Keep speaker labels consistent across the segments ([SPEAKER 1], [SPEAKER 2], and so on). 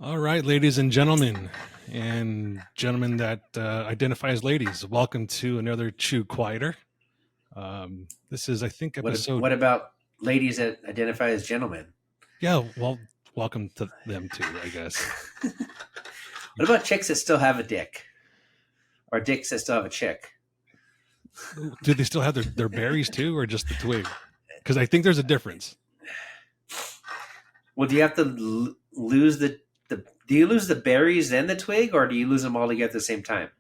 [SPEAKER 1] All right, ladies and gentlemen that identify as ladies, welcome to another Chew Quieter. This is, I think, episode.
[SPEAKER 2] What about ladies that identify as gentlemen?
[SPEAKER 1] Yeah, well, welcome to them too, I guess.
[SPEAKER 2] What about chicks that still have a dick, or dicks that still have a chick?
[SPEAKER 1] Do they still have their berries too, or just the twig? Because I think there's a difference.
[SPEAKER 2] Well, do you have to lose the do you lose the berries then the twig, or do you lose them all together at the same time?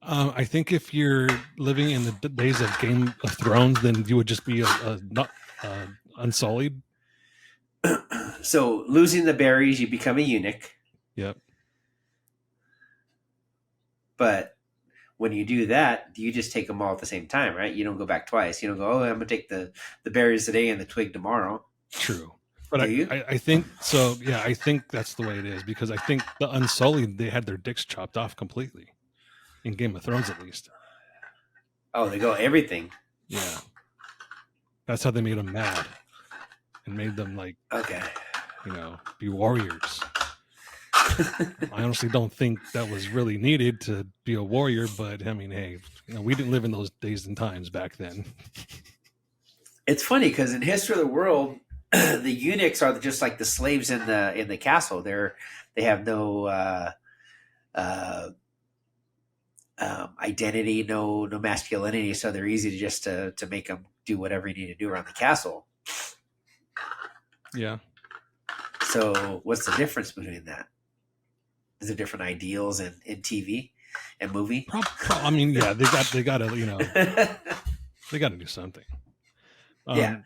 [SPEAKER 1] I think if you're living in the days of Game of Thrones, then you would just be not unsullied.
[SPEAKER 2] So losing the berries, you become a eunuch.
[SPEAKER 1] Yep.
[SPEAKER 2] But when you do that, you just take them all at the same time, right? You don't go back twice. You don't go, oh, I'm gonna take the berries today and the twig tomorrow.
[SPEAKER 1] True. But
[SPEAKER 2] I
[SPEAKER 1] think so. Yeah, I think that's the way it is because I think the Unsullied, they had their dicks chopped off completely in Game of Thrones, at least.
[SPEAKER 2] Oh, they go everything.
[SPEAKER 1] Yeah, that's how they made them mad and made them be warriors. I honestly don't think that was really needed to be a warrior, but I mean, hey, we didn't live in those days and times back then.
[SPEAKER 2] It's funny because in history of the world, the eunuchs are just like the slaves in the castle. They have no identity, no masculinity, so they're easy to just to make them do whatever you need to do around the castle.
[SPEAKER 1] Yeah.
[SPEAKER 2] So what's the difference between that? Is there different ideals in TV and movie?
[SPEAKER 1] I mean, yeah, they got to they got to do something.
[SPEAKER 2] Yeah.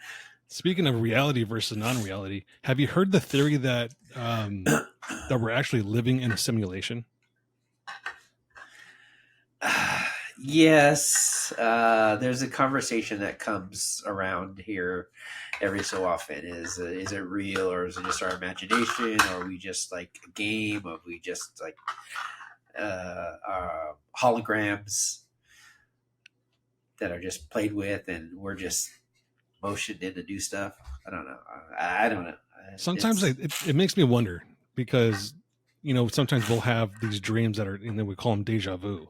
[SPEAKER 1] Speaking of reality versus non-reality, have you heard the theory that that we're actually living in a simulation?
[SPEAKER 2] Yes, there's a conversation that comes around here every so often. Is it real, or is it just our imagination, or are we just like a game, or are we just like holograms that are just played with, and we're just motioned in to do stuff? I don't know. I don't know.
[SPEAKER 1] Sometimes it makes me wonder because sometimes we'll have these dreams that are, and we call them deja vu.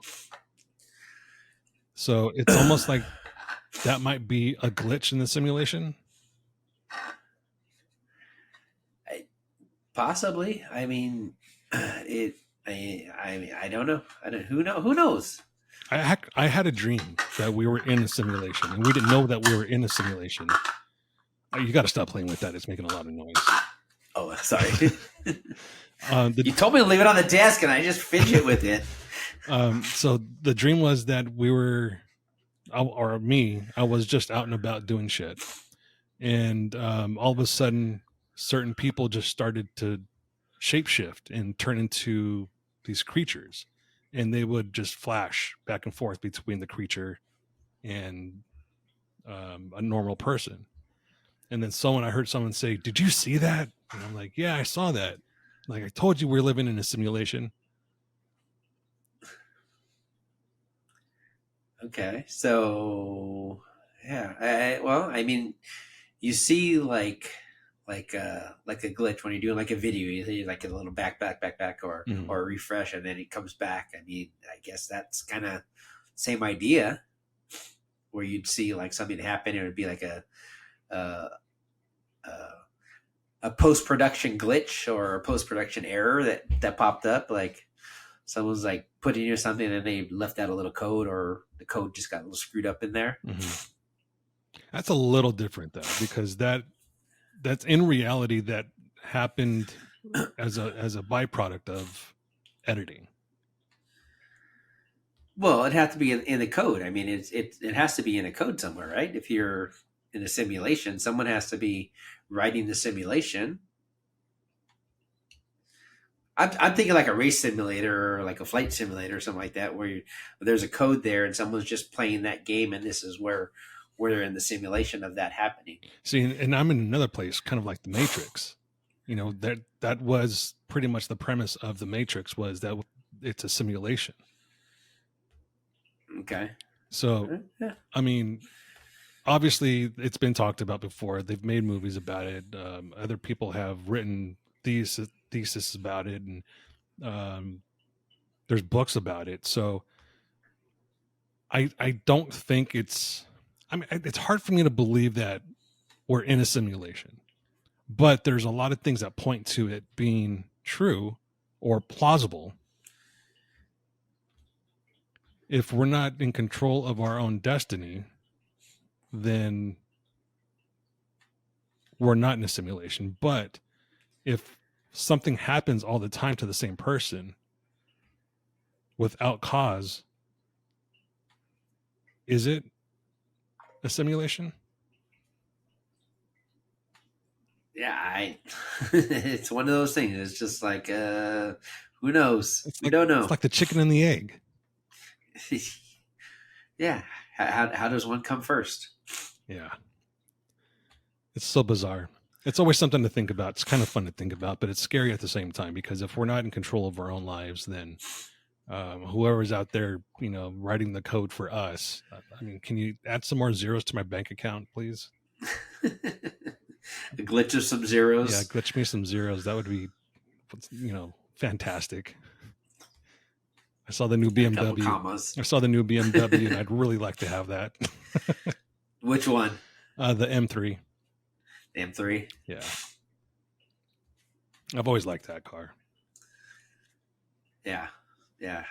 [SPEAKER 1] So it's almost like that might be a glitch in the simulation.
[SPEAKER 2] Possibly. I mean, I don't know. Who knows?
[SPEAKER 1] I had a dream that we were in a simulation, and we didn't know that we were in a simulation. You got to stop playing with that; it's making a lot of noise.
[SPEAKER 2] Oh, sorry. You told me to leave it on the desk, and I just fidget with it.
[SPEAKER 1] So the dream was that I was just out and about doing shit, and all of a sudden, certain people just started to shapeshift and turn into these creatures, and they would just flash back and forth between the creature and a normal person. And then I heard someone say, "Did you see that?" And I'm like, "Yeah, I saw that. Like, I told you we're living in a simulation."
[SPEAKER 2] Okay, so yeah. Well, I mean, you see like a glitch when you're doing like a video. You see like a little back, or or a refresh, and then it comes back. I mean, I guess that's kind of same idea, where you'd see like something happen, and it'd be like a post production glitch or a post production error that popped up, like someone's like putting in something and they left out a little code, or the code just got a little screwed up in there.
[SPEAKER 1] Mm-hmm. That's a little different though, because that's in reality that happened as a byproduct of editing.
[SPEAKER 2] Well, it has to be in the code. I mean, it has to be in a code somewhere, right? If you're in a simulation, someone has to be writing the simulation. I'm thinking like a race simulator or like a flight simulator or something like that, where there's a code there and someone's just playing that game, and this is where they're in the simulation of that happening.
[SPEAKER 1] See, and I'm in another place, kind of like the Matrix. That was pretty much the premise of the Matrix, was that it's a simulation.
[SPEAKER 2] Okay.
[SPEAKER 1] So, yeah. I mean, obviously, it's been talked about before. They've made movies about it. Other people have written these thesis about it, and there's books about it. So I don't think it's. I mean, it's hard for me to believe that we're in a simulation, but there's a lot of things that point to it being true or plausible. If we're not in control of our own destiny, then we're not in a simulation. But if something happens all the time to the same person without cause, is it a simulation?
[SPEAKER 2] Yeah, it's one of those things. It's just like, who knows? We don't know.
[SPEAKER 1] It's like the chicken and the egg.
[SPEAKER 2] Yeah. How does one come first?
[SPEAKER 1] Yeah. It's so bizarre. It's always something to think about. It's kind of fun to think about, but it's scary at the same time, because if we're not in control of our own lives, then whoever's out there, writing the code for us, I mean, can you add some more zeros to my bank account, please?
[SPEAKER 2] A glitch of some zeros.
[SPEAKER 1] Yeah, glitch me some zeros. That would be, fantastic. I saw the new BMW. I saw the new BMW, and I'd really like to have that.
[SPEAKER 2] Which one?
[SPEAKER 1] The M3.
[SPEAKER 2] The M3?
[SPEAKER 1] Yeah. I've always liked that car.
[SPEAKER 2] Yeah. Yeah.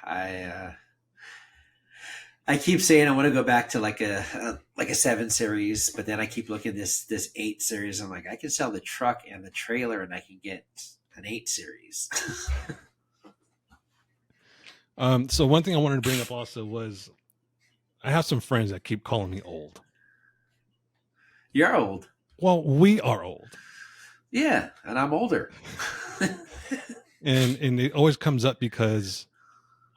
[SPEAKER 2] I keep saying I want to go back to like a 7 Series, but then I keep looking at this 8 Series. I'm like, I can sell the truck and the trailer, and I can get an 8 Series.
[SPEAKER 1] So one thing I wanted to bring up also was, I have some friends that keep calling me old.
[SPEAKER 2] You're old.
[SPEAKER 1] Well, we are old.
[SPEAKER 2] Yeah, and I'm older.
[SPEAKER 1] and it always comes up because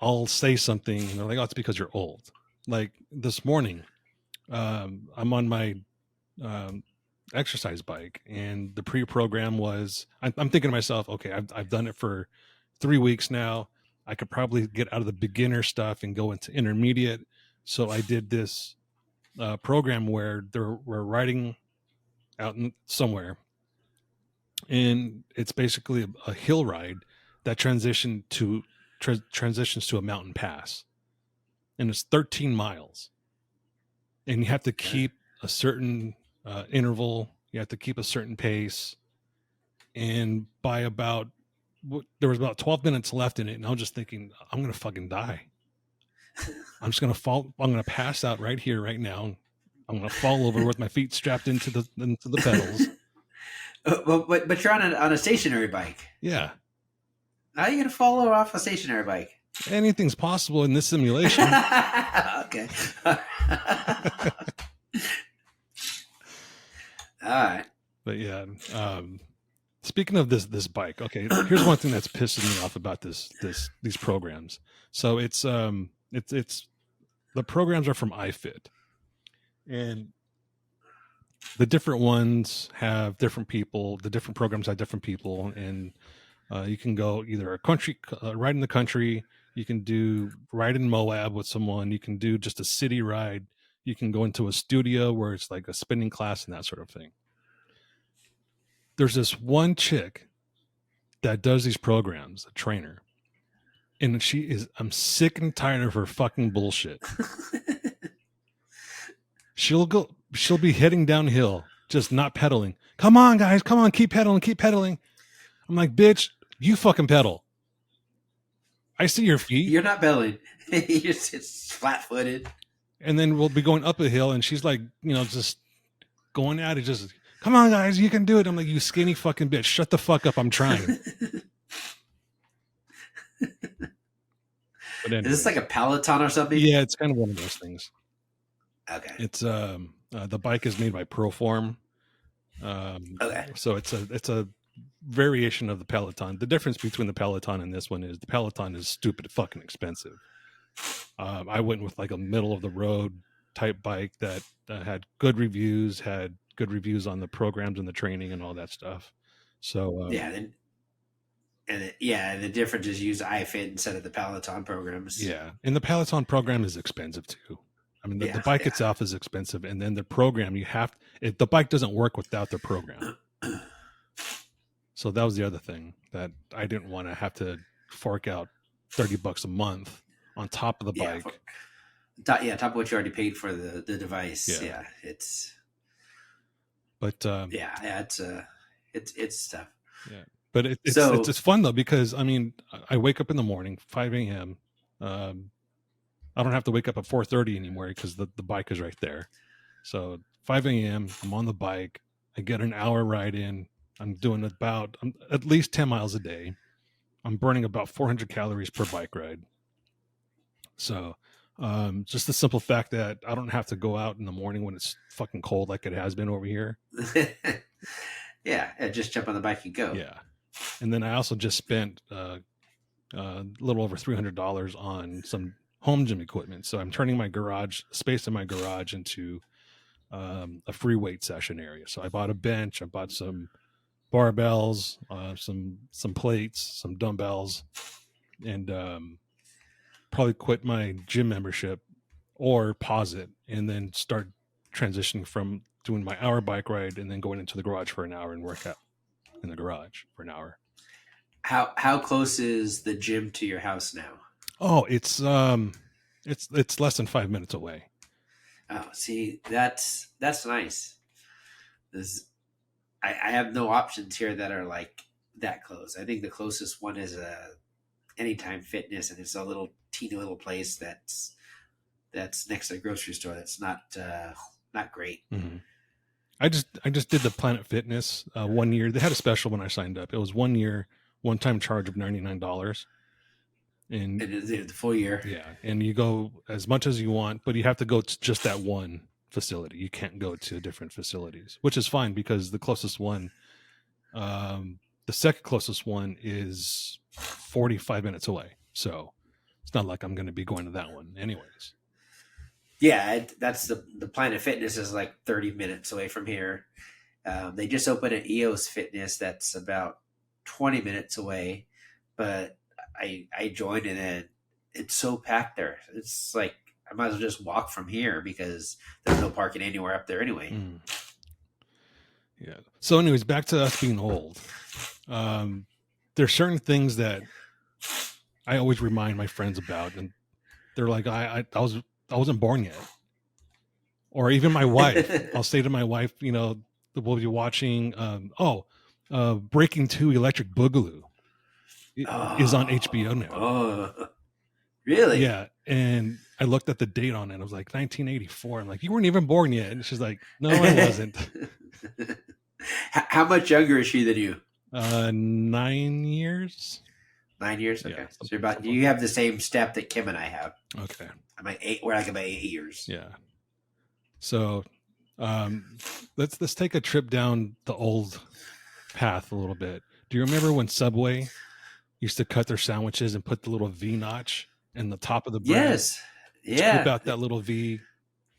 [SPEAKER 1] I'll say something and they're like, "Oh, it's because you're old." Like this morning, I'm on my exercise bike, and the pre-program was, I'm thinking to myself, okay, I've done it for 3 weeks now. I could probably get out of the beginner stuff and go into intermediate. So I did this program where we're riding out somewhere, and it's basically a hill ride that transitions to a mountain pass, and it's 13 miles, and you have to keep a certain interval. You have to keep a certain pace, and by there was about 12 minutes left in it, and I was just thinking, I'm gonna fucking die. I'm just gonna fall. I'm gonna pass out right here, right now. I'm gonna fall over with my feet strapped into the pedals.
[SPEAKER 2] But you're on a stationary bike.
[SPEAKER 1] Yeah.
[SPEAKER 2] How are you gonna fall over off a stationary bike?
[SPEAKER 1] Anything's possible in this simulation.
[SPEAKER 2] Okay. All right.
[SPEAKER 1] But yeah. Speaking of this bike, okay, here's one thing that's pissing me off about these programs. So it's the programs are from iFit, and the different ones have different people. The different programs have different people, and you can go either a country ride in the country. You can do ride in Moab with someone. You can do just a city ride. You can go into a studio where it's like a spinning class and that sort of thing. There's this one chick that does these programs, a trainer, and I'm sick and tired of her fucking bullshit. She'll be heading downhill, just not pedaling. Come on, guys, come on, keep pedaling. I'm like, bitch, you fucking pedal. I see your feet.
[SPEAKER 2] You're not pedaling. You're just flat-footed.
[SPEAKER 1] And then we'll be going up a hill, and she's like, just going at it, just, come on, guys, you can do it. I'm like, you skinny fucking bitch, shut the fuck up, I'm trying. But
[SPEAKER 2] anyways, is this like a Peloton or something?
[SPEAKER 1] Yeah, it's kind of one of those things.
[SPEAKER 2] Okay.
[SPEAKER 1] It's the bike is made by Proform.
[SPEAKER 2] Okay.
[SPEAKER 1] So it's a variation of the Peloton. The difference between the Peloton and this one is the Peloton is stupid fucking expensive. I went with like a middle of the road type bike that had good reviews on the programs and the training and all that stuff. So
[SPEAKER 2] and the difference is use iFit instead of the Peloton programs.
[SPEAKER 1] Yeah, and the Peloton program is expensive too. I mean, the bike itself is expensive, and then the program the bike doesn't work without the program. So that was the other thing that I didn't want to have to fork out $30 a month on top of the
[SPEAKER 2] Yeah,
[SPEAKER 1] bike.
[SPEAKER 2] top of what you already paid for the device.
[SPEAKER 1] Yeah.
[SPEAKER 2] Yeah, it's
[SPEAKER 1] But
[SPEAKER 2] it's tough.
[SPEAKER 1] yeah, but
[SPEAKER 2] So
[SPEAKER 1] it's fun though, because I mean, I wake up in the morning, 5 a.m. I don't have to wake up at 4:30 anymore because the bike is right there. So 5 a.m. I'm on the bike. I get an hour ride in. I'm doing at least 10 miles a day. I'm burning about 400 calories per bike ride. So just the simple fact that I don't have to go out in the morning when it's fucking cold like it has been over here.
[SPEAKER 2] yeah, just jump on the bike and go.
[SPEAKER 1] Yeah. And then I also just spent a little over $300 on some home gym equipment. So I'm turning my space in my garage into a free weight session area. So I bought a bench, I bought some barbells, some plates, some dumbbells, and probably quit my gym membership or pause it and then start transitioning from doing my hour bike ride and then going into the garage for an hour and work out in the garage for an hour.
[SPEAKER 2] How close is the gym to your house now?
[SPEAKER 1] Oh, it's less than 5 minutes away.
[SPEAKER 2] Oh, see, that's nice. This I have no options here that are like that close. I think the closest one is Anytime Fitness, and it's a little teeny little place that's next to the grocery store. That's not great.
[SPEAKER 1] Mm-hmm. I just did the Planet Fitness 1 year. They had a special when I signed up. It was 1 year, one time charge of $99. And
[SPEAKER 2] the full year.
[SPEAKER 1] Yeah, and you go as much as you want, but you have to go to just that one facility. You can't go to different facilities, which is fine because the closest one, the second closest one is 45 minutes away. So it's not like I'm going to be going to that one anyways.
[SPEAKER 2] Yeah, that's the Planet Fitness is like 30 minutes away from here. They just opened an EOS Fitness that's about 20 minutes away, but I joined it and it's so packed there. It's like I might as well just walk from here because there's no parking anywhere up there anyway.
[SPEAKER 1] Mm. Yeah. So, anyways, back to us being old. There's certain things that I always remind my friends about, and they're like, I wasn't born yet. Or even my wife. I'll say to my wife, we'll be watching Breaking 2 Electric Boogaloo is on HBO now.
[SPEAKER 2] Oh, really?
[SPEAKER 1] Yeah. And I looked at the date on it. I was like, 1984. I'm like, you weren't even born yet. And she's like, no, I wasn't.
[SPEAKER 2] How much younger is she than you?
[SPEAKER 1] 9 years.
[SPEAKER 2] 9 years? Okay.
[SPEAKER 1] Yeah,
[SPEAKER 2] So you have the same step that Kim and I have.
[SPEAKER 1] Okay.
[SPEAKER 2] I'm like 8. We're like about 8 years.
[SPEAKER 1] Yeah. So let's take a trip down the old path a little bit. Do you remember when Subway used to cut their sandwiches and put the little V notch in the top of the bread?
[SPEAKER 2] Yes. Yeah.
[SPEAKER 1] Strip out that little V,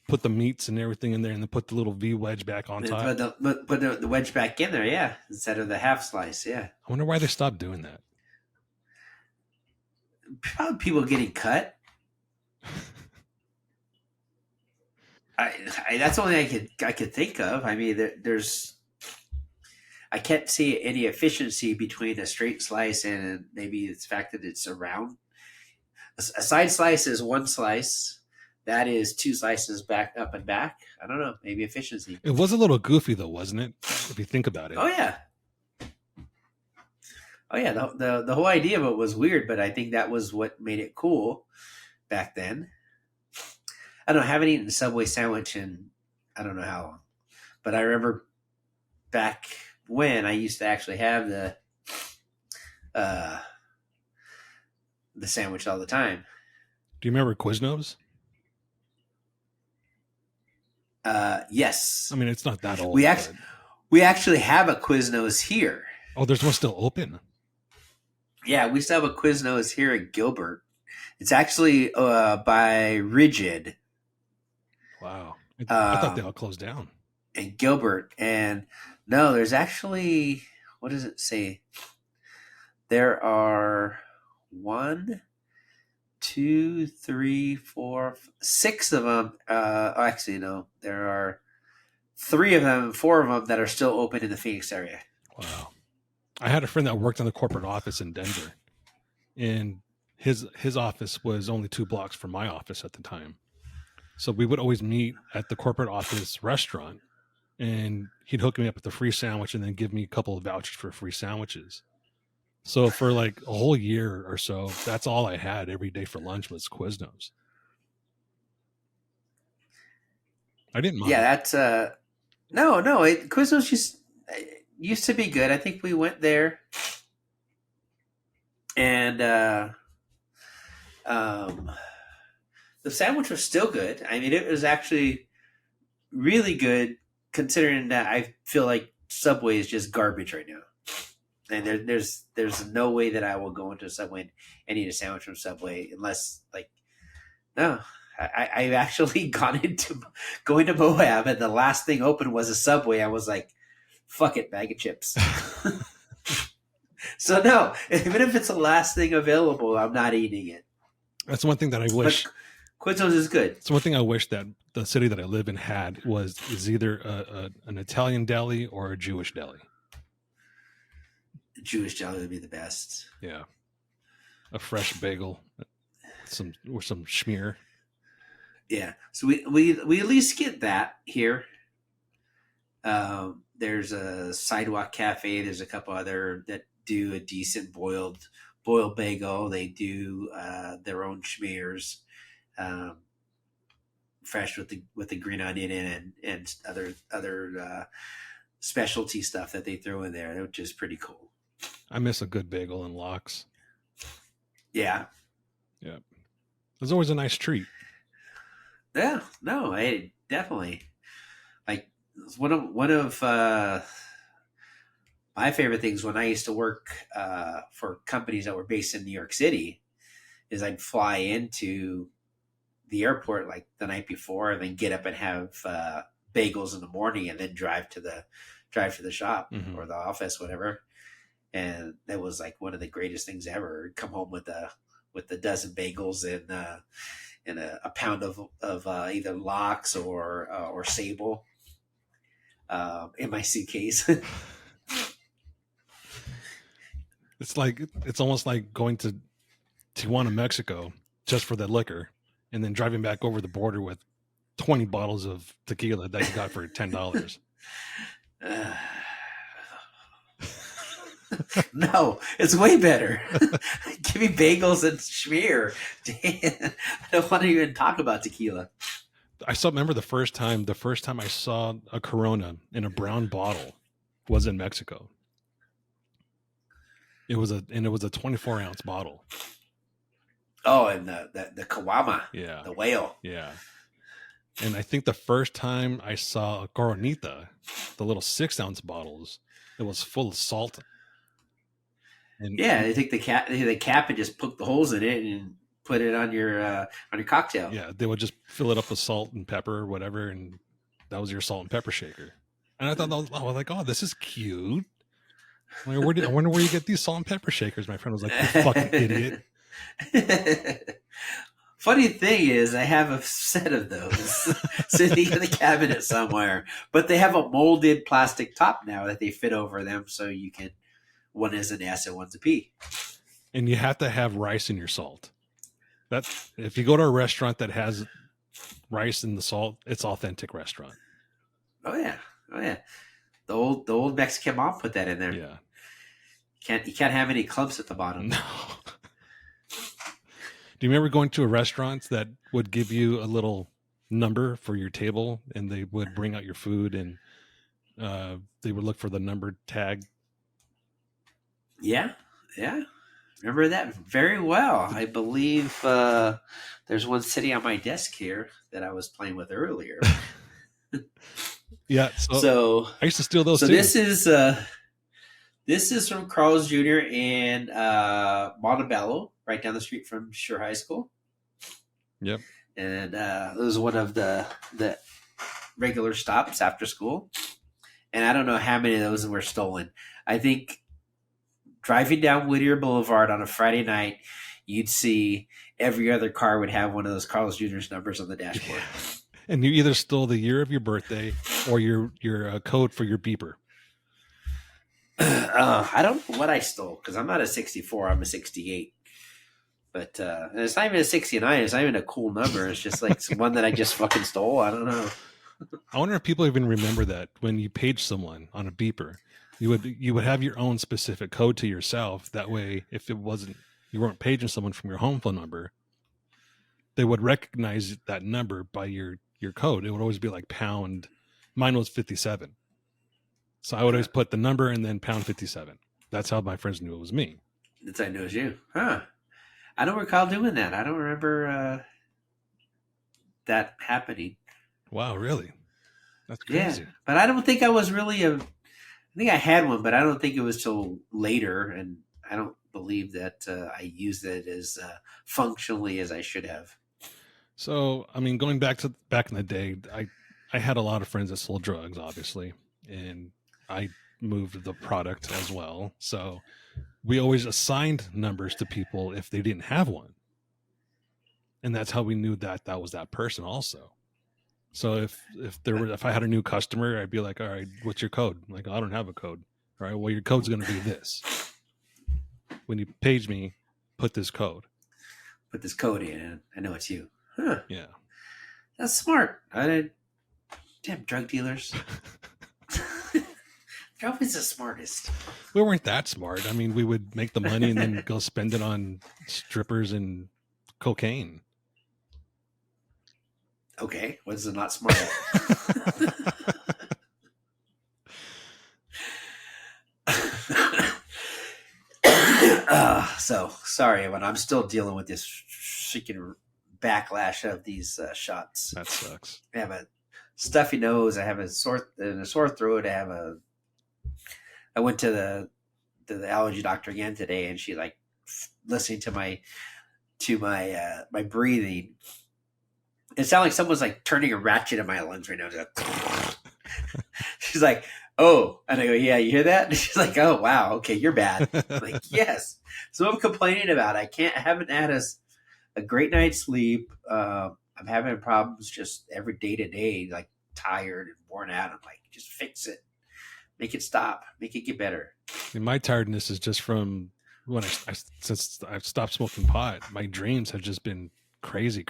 [SPEAKER 1] put the meats and everything in there, and then put the little V wedge back on top.
[SPEAKER 2] Put the wedge back in there, yeah, instead of the half slice, yeah.
[SPEAKER 1] I wonder why they stopped doing that.
[SPEAKER 2] Probably people getting cut. That's the only thing I could think of. I mean, I can't see any efficiency between a straight slice and maybe the fact that it's a round. A side slice is one slice. That is 2 slices back up and back. I don't know. Maybe efficiency.
[SPEAKER 1] It was a little goofy though, wasn't it? If you think about it.
[SPEAKER 2] Oh yeah. The whole idea of it was weird, but I think that was what made it cool back then. I haven't eaten a Subway sandwich in I don't know how long, but I remember back when I used to actually have the sandwich all the time.
[SPEAKER 1] Do you remember Quiznos?
[SPEAKER 2] Yes.
[SPEAKER 1] I mean, it's not that old.
[SPEAKER 2] We actually have a Quiznos here.
[SPEAKER 1] Oh, there's one still open.
[SPEAKER 2] Yeah, we still have a Quiznos here in Gilbert. It's actually by Rigid.
[SPEAKER 1] Wow. I thought they all closed down.
[SPEAKER 2] In Gilbert. And no, there's actually, what does it say? There are 1, 2, 3, 4, 6 of them. Actually, no. There are 3 of them, 4 of them that are still open in the Phoenix area.
[SPEAKER 1] Wow. I had a friend that worked in the corporate office in Denver, and his office was only 2 blocks from my office at the time. So we would always meet at the corporate office restaurant, and he'd hook me up with a free sandwich and then give me a couple of vouchers for free sandwiches. So for like a whole year or so, that's all I had every day for lunch was Quiznos. I didn't mind.
[SPEAKER 2] Yeah, that's no, Quiznos used to be good. I think we went there, and the sandwich was still good. I mean, it was actually really good considering that I feel like Subway is just garbage right now. And there's no way that I will go into a Subway and eat a sandwich from Subway unless like no. I've actually gone into going to Moab and the last thing open was a Subway. I was like, fuck it, bag of chips. So no, even if it's the last thing available, I'm not eating it.
[SPEAKER 1] That's one thing that I wish.
[SPEAKER 2] But Quiznos is good.
[SPEAKER 1] It's one thing I wish that the city that I live in is either an Italian deli or a Jewish deli.
[SPEAKER 2] Jewish deli would be the best.
[SPEAKER 1] Yeah, a fresh bagel, some schmear.
[SPEAKER 2] Yeah, so we at least get that here. There's a Sidewalk Cafe. There's a couple other that do a decent boiled bagel. They do their own schmears, fresh with the green onion and other specialty stuff that they throw in there, which is pretty cool.
[SPEAKER 1] I miss a good bagel and lox.
[SPEAKER 2] Yeah.
[SPEAKER 1] There's always a nice treat.
[SPEAKER 2] Yeah, no, I definitely like one of my favorite things when I used to work for companies that were based in New York City is I'd fly into the airport like the night before and then get up and have bagels in the morning and then drive to the shop or the office, whatever. And that was like one of the greatest things ever. Come home with a dozen bagels and a pound of either lox or sable in my suitcase.
[SPEAKER 1] It's almost like going to Tijuana, Mexico, just for the liquor, and then driving back over the border with 20 bottles of tequila that you got for $10.
[SPEAKER 2] No, it's way better. Give me bagels and schmear. I don't want to even talk about tequila.
[SPEAKER 1] I still remember the first time I saw a Corona in a brown bottle was in Mexico. It was a 24-ounce bottle.
[SPEAKER 2] Oh, and the Kawama.
[SPEAKER 1] Yeah.
[SPEAKER 2] The whale.
[SPEAKER 1] Yeah. And I think the first time I saw a Coronita, the little 6-ounce bottles, it was full of salt.
[SPEAKER 2] And yeah, they take the cap and just poke the holes in it and put it on your cocktail.
[SPEAKER 1] Yeah, they would just fill it up with salt and pepper or whatever, and that was your salt and pepper shaker. And I thought, I was like, oh, this is cute. I wonder where you get these salt and pepper shakers. My friend was like, you fucking idiot.
[SPEAKER 2] Funny thing is, I have a set of those sitting in the cabinet somewhere, but they have a molded plastic top now that they fit over them, so you can. One is an S and one's a P.
[SPEAKER 1] And you have to have rice in your salt. That if you go to a restaurant that has rice in the salt, it's authentic restaurant.
[SPEAKER 2] Oh yeah. The old Mexican mom put that in there.
[SPEAKER 1] Yeah.
[SPEAKER 2] You can't have any clumps at the bottom.
[SPEAKER 1] No. Do you remember going to a restaurant that would give you a little number for your table, and they would bring out your food, and they would look for the number tag?
[SPEAKER 2] Yeah. Remember that very well. I believe there's one sitting on my desk here that I was playing with earlier.
[SPEAKER 1] Yeah. So I used to steal those. So too.
[SPEAKER 2] This is from Carl's Jr. in Montebello, right down the street from Sure High School.
[SPEAKER 1] Yep.
[SPEAKER 2] And it was one of the regular stops after school. And I don't know how many of those were stolen. I think driving down Whittier Boulevard on a Friday night, you'd see every other car would have one of those Carl's Jr.'s numbers on the dashboard.
[SPEAKER 1] Yeah. And you either stole the year of your birthday or your code for your beeper.
[SPEAKER 2] I don't know what I stole because I'm not a 64. I'm a 68. But and it's not even a 69. It's not even a cool number. It's just like one that I just fucking stole. I don't know.
[SPEAKER 1] I wonder if people even remember that when you page someone on a beeper, you would have your own specific code to yourself. That way, if it wasn't you weren't paging someone from your home phone number, they would recognize that number by your code. It would always be like pound. Mine was 57, so I would always put the number and then pound 57. That's how my friends knew it was me.
[SPEAKER 2] That's how I knew it was you, huh? I don't recall doing that. I don't remember that happening.
[SPEAKER 1] Wow, really? That's crazy.
[SPEAKER 2] Yeah, but I don't think I was really I think I had one, but I don't think it was till later, and I don't believe that I used it as functionally as I should have.
[SPEAKER 1] So, I mean, going back in the day, I had a lot of friends that sold drugs, obviously, and I moved the product as well. So we always assigned numbers to people if they didn't have one, and that's how we knew that was that person also. So if I had a new customer, I'd be like, all right, what's your code? I'm like, oh, I don't have a code. All right, well, your code's going to be this. When you page me, put this code.
[SPEAKER 2] Put this code in. I know it's you. Huh.
[SPEAKER 1] Yeah.
[SPEAKER 2] That's smart. Damn drug dealers. They're always the smartest.
[SPEAKER 1] We weren't that smart. I mean, we would make the money and then go spend it on strippers and cocaine.
[SPEAKER 2] Okay, what is it not smart at? So sorry, but I'm still dealing with this freaking backlash of these shots.
[SPEAKER 1] That sucks.
[SPEAKER 2] I have a stuffy nose. I have a sore throat. I went to the allergy doctor again today, and she like listening to my breathing. It sounded like someone's like turning a ratchet in my lungs right now. She's like, "Oh," and I go, "Yeah, you hear that?" And she's like, "Oh, wow, okay, you're bad." I'm like, yes. So I'm complaining about it. I haven't had a great night's sleep. I'm having problems just every day to day, like tired and worn out. I'm like, just fix it, make it stop, make it get better.
[SPEAKER 1] And my tiredness is just from when since I've stopped smoking pot. My dreams have just been crazy,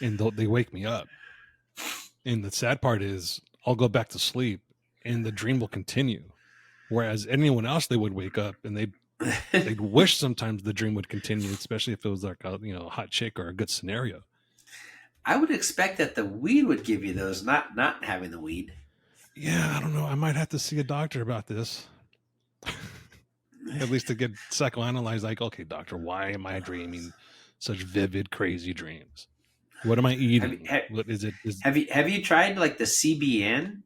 [SPEAKER 1] and they wake me up. And the sad part is, I'll go back to sleep, and the dream will continue. Whereas anyone else, they would wake up and they'd wish sometimes the dream would continue, especially if it was like a hot chick or a good scenario.
[SPEAKER 2] I would expect that the weed would give you those, not having the weed.
[SPEAKER 1] Yeah, I don't know. I might have to see a doctor about this. At least to get psychoanalyzed. Like, okay, doctor, why am I dreaming such vivid, crazy dreams? What am I eating? What is it?
[SPEAKER 2] Have you tried like the CBN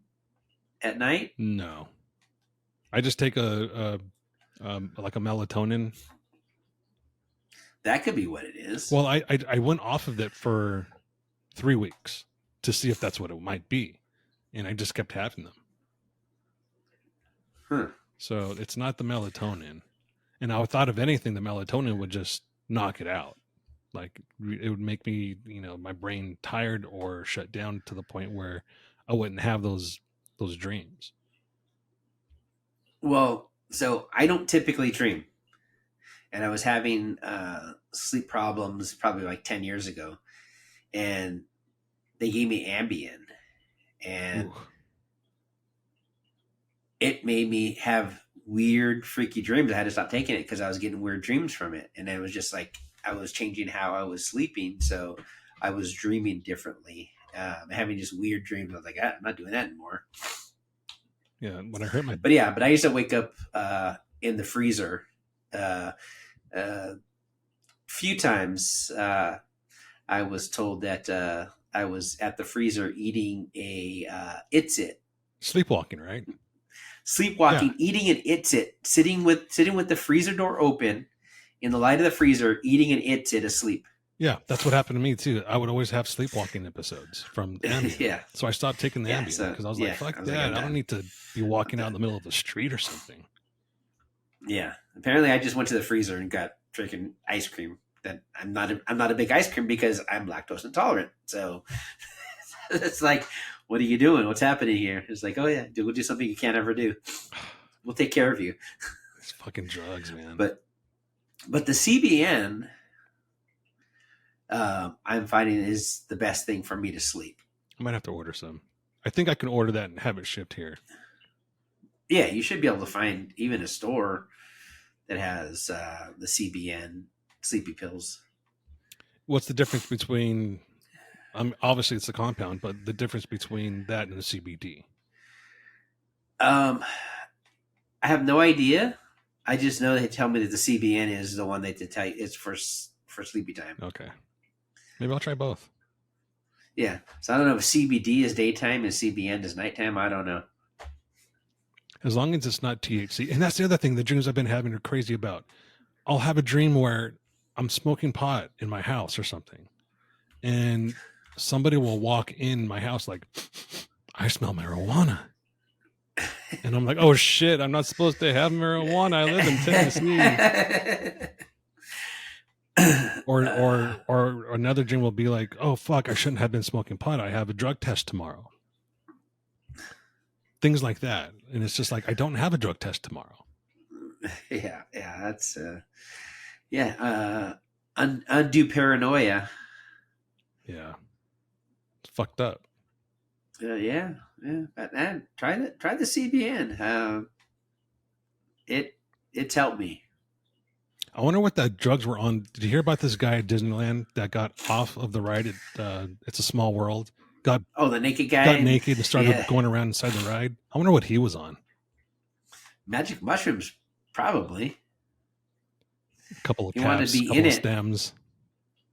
[SPEAKER 2] at night?
[SPEAKER 1] No, I just take like a melatonin.
[SPEAKER 2] That could be what it is.
[SPEAKER 1] Well, I went off of it for 3 weeks to see if that's what it might be, and I just kept having them.
[SPEAKER 2] Huh.
[SPEAKER 1] So it's not the melatonin, and I thought if anything, the melatonin would just knock it out. Like it would make me, my brain tired or shut down to the point where I wouldn't have those dreams.
[SPEAKER 2] Well, so I don't typically dream, and I was having sleep problems probably like 10 years ago, and they gave me Ambien, and it made me have weird, freaky dreams. I had to stop taking it because I was getting weird dreams from it, and it was just like I was changing how I was sleeping, so I was dreaming differently, having just weird dreams. I was like, I'm not doing that anymore.
[SPEAKER 1] Yeah, when I hurt my...
[SPEAKER 2] But I used to wake up in the freezer few times. I was told that I was at the freezer eating a It's It.
[SPEAKER 1] Sleepwalking, right?
[SPEAKER 2] Sleepwalking, yeah. Eating an It's It, sitting with the freezer door open in the light of the freezer, eating an It's It asleep.
[SPEAKER 1] Yeah, that's what happened to me too. I would always have sleepwalking episodes from Ambien.
[SPEAKER 2] Yeah.
[SPEAKER 1] So I stopped taking the Ambien because I was like, fuck that. I don't need to be walking out in the middle of the street or something.
[SPEAKER 2] Yeah. Apparently I just went to the freezer and got freaking ice cream. That I'm not a big ice cream because I'm lactose intolerant. So it's like, what are you doing? What's happening here? It's like, oh yeah, we'll do something you can't ever do. we'll take care of you.
[SPEAKER 1] It's fucking drugs, man.
[SPEAKER 2] But the CBN, I'm finding is the best thing for me to sleep.
[SPEAKER 1] I might have to order some. I think I can order that and have it shipped here.
[SPEAKER 2] Yeah, you should be able to find even a store that has the CBN sleepy pills.
[SPEAKER 1] What's the difference between? Obviously, it's the compound, but the difference between that and the CBD.
[SPEAKER 2] I have no idea. I just know they tell me that the CBN is the one that they tell you it's for sleepy time.
[SPEAKER 1] Okay, maybe I'll try both.
[SPEAKER 2] Yeah, so I don't know if CBD is daytime and CBN is nighttime. I don't know.
[SPEAKER 1] As long as it's not THC, and that's the other thing. The dreams I've been having are crazy about. I'll have a dream where I'm smoking pot in my house or something, and somebody will walk in my house like, I smell marijuana. And I'm like, oh shit, I'm not supposed to have marijuana. I live in Tennessee. Or another dream will be like, oh fuck, I shouldn't have been smoking pot. I have a drug test tomorrow. Things like that. And it's just like, I don't have a drug test tomorrow.
[SPEAKER 2] Yeah, that's undue paranoia.
[SPEAKER 1] Yeah. It's fucked up.
[SPEAKER 2] Yeah. But try the CBN. It's helped me.
[SPEAKER 1] I wonder what the drugs were on. Did you hear about this guy at Disneyland that got off of the ride at It's a Small World? The
[SPEAKER 2] naked guy
[SPEAKER 1] got naked and started going around inside the ride. I wonder what he was on.
[SPEAKER 2] Magic mushrooms, probably.
[SPEAKER 1] A couple of caps, a couple of stems.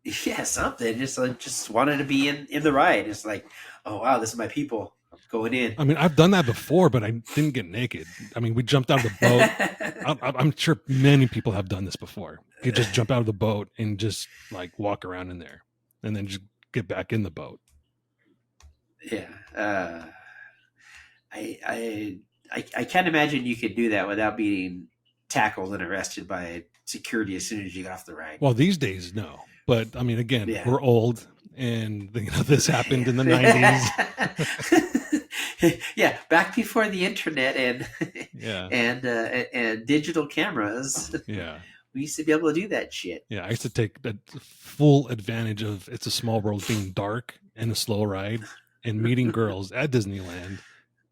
[SPEAKER 2] Yeah, something. Just wanted to be in the ride. It's like, oh wow, this is my people going in.
[SPEAKER 1] I mean, I've done that before, but I didn't get naked. I mean, we jumped out of the boat. I'm sure many people have done this before. You just jump out of the boat and just like walk around in there, and then just get back in the boat.
[SPEAKER 2] Yeah, I can't imagine you could do that without being tackled and arrested by security as soon as you got off the ride.
[SPEAKER 1] Well, these days, no. But I mean, again, we're old, and this happened in the 90s.
[SPEAKER 2] Yeah, back before the internet and digital cameras.
[SPEAKER 1] Yeah,
[SPEAKER 2] we used to be able to do that shit.
[SPEAKER 1] Yeah, I used to take the full advantage of It's a Small World being dark and a slow ride, and meeting girls at Disneyland.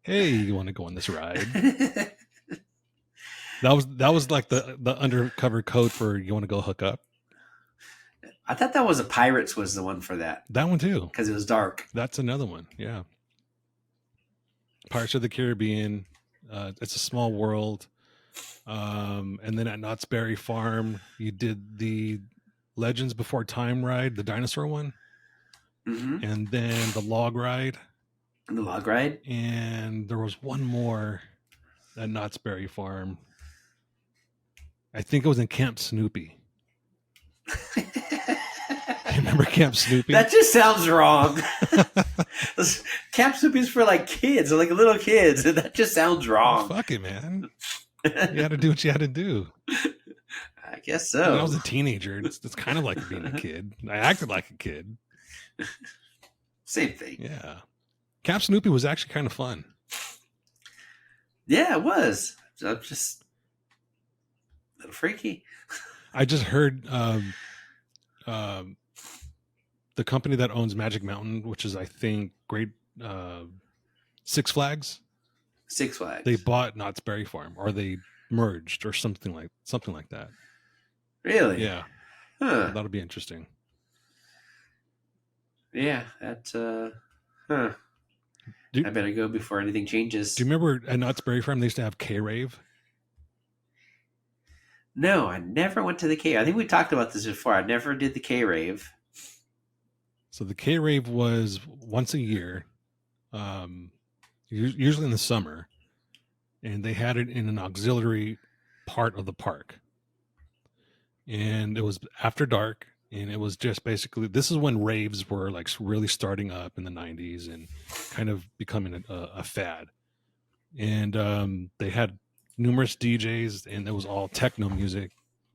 [SPEAKER 1] Hey, you want to go on this ride? That was like the undercover code for you want to go hook up.
[SPEAKER 2] I thought that was Pirates was the one for that.
[SPEAKER 1] That one too,
[SPEAKER 2] because it was dark.
[SPEAKER 1] That's another one. Yeah, Pirates of the Caribbean. It's a Small World. And then at Knott's Berry Farm, you did the Legends Before Time ride, the dinosaur one, and then the log ride. And there was one more at Knott's Berry Farm. I think it was in Camp Snoopy. You remember Camp Snoopy?
[SPEAKER 2] That just sounds wrong. Camp Snoopy's for like kids, like little kids. That just sounds wrong.
[SPEAKER 1] Fuck it, man. You had to do what you had to do.
[SPEAKER 2] I guess so.
[SPEAKER 1] When I was a teenager, it's kind of like being a kid. I acted like a kid.
[SPEAKER 2] Same thing.
[SPEAKER 1] Yeah. Camp Snoopy was actually kind of fun.
[SPEAKER 2] Yeah, it was. Just a little freaky.
[SPEAKER 1] I just heard the company that owns Magic Mountain, which is I think Six Flags. They bought Knott's Berry Farm, or they merged, or something like that.
[SPEAKER 2] Really?
[SPEAKER 1] Yeah.
[SPEAKER 2] Huh.
[SPEAKER 1] That'll be interesting.
[SPEAKER 2] Yeah, that's I better go before anything changes.
[SPEAKER 1] Do you remember at Knott's Berry Farm they used to have K-Rave?
[SPEAKER 2] No, I never went to the K. I think we talked about this before. I never did the K-Rave.
[SPEAKER 1] So the K-Rave was once a year, usually in the summer, and they had it in an auxiliary part of the park. And it was after dark, and it was just basically, this is when raves were like really starting up in the 90s and kind of becoming a fad. And they had numerous DJs, and it was all techno music,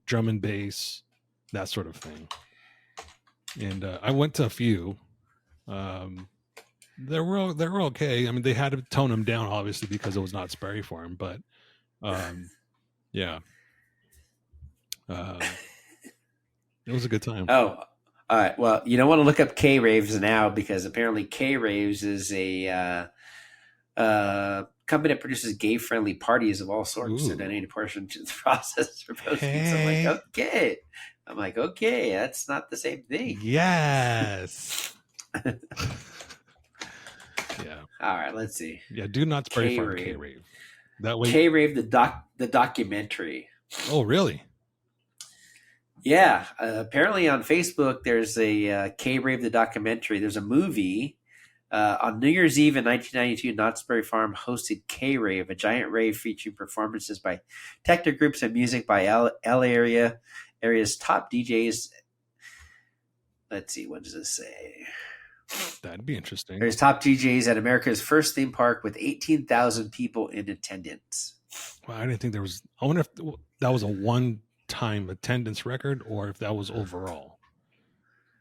[SPEAKER 1] drum and bass, that sort of thing. And I went to a few. They were okay. I mean, they had to tone them down, obviously, because it was Knott's Berry Farm, but Yeah. It was a good time.
[SPEAKER 2] Oh, all right. Well, you don't want to look up K raves now because apparently K raves is a company that produces gay friendly parties of all sorts. So
[SPEAKER 1] Ooh.
[SPEAKER 2] donate a portion to the process for posting. So
[SPEAKER 1] Hey.
[SPEAKER 2] I'm like, okay, that's not the same thing.
[SPEAKER 1] Yes. Yeah.
[SPEAKER 2] All right, let's see.
[SPEAKER 1] Yeah. Do Knott's Berry
[SPEAKER 2] K
[SPEAKER 1] Farm K
[SPEAKER 2] rave,
[SPEAKER 1] Rave. That way.
[SPEAKER 2] K rave, the documentary.
[SPEAKER 1] Oh, really?
[SPEAKER 2] Yeah, apparently on Facebook there's a K rave the documentary. There's a movie. On New Year's Eve in 1992, Knott's Berry Farm hosted K-Rave, a giant rave featuring performances by techno groups and music by area's top DJs. Let's see, what does this say?
[SPEAKER 1] That'd be interesting.
[SPEAKER 2] There's top DJs at America's first theme park with 18,000 people in attendance.
[SPEAKER 1] Well, I didn't think there was. I wonder if that was a one-time attendance record or if that was overall,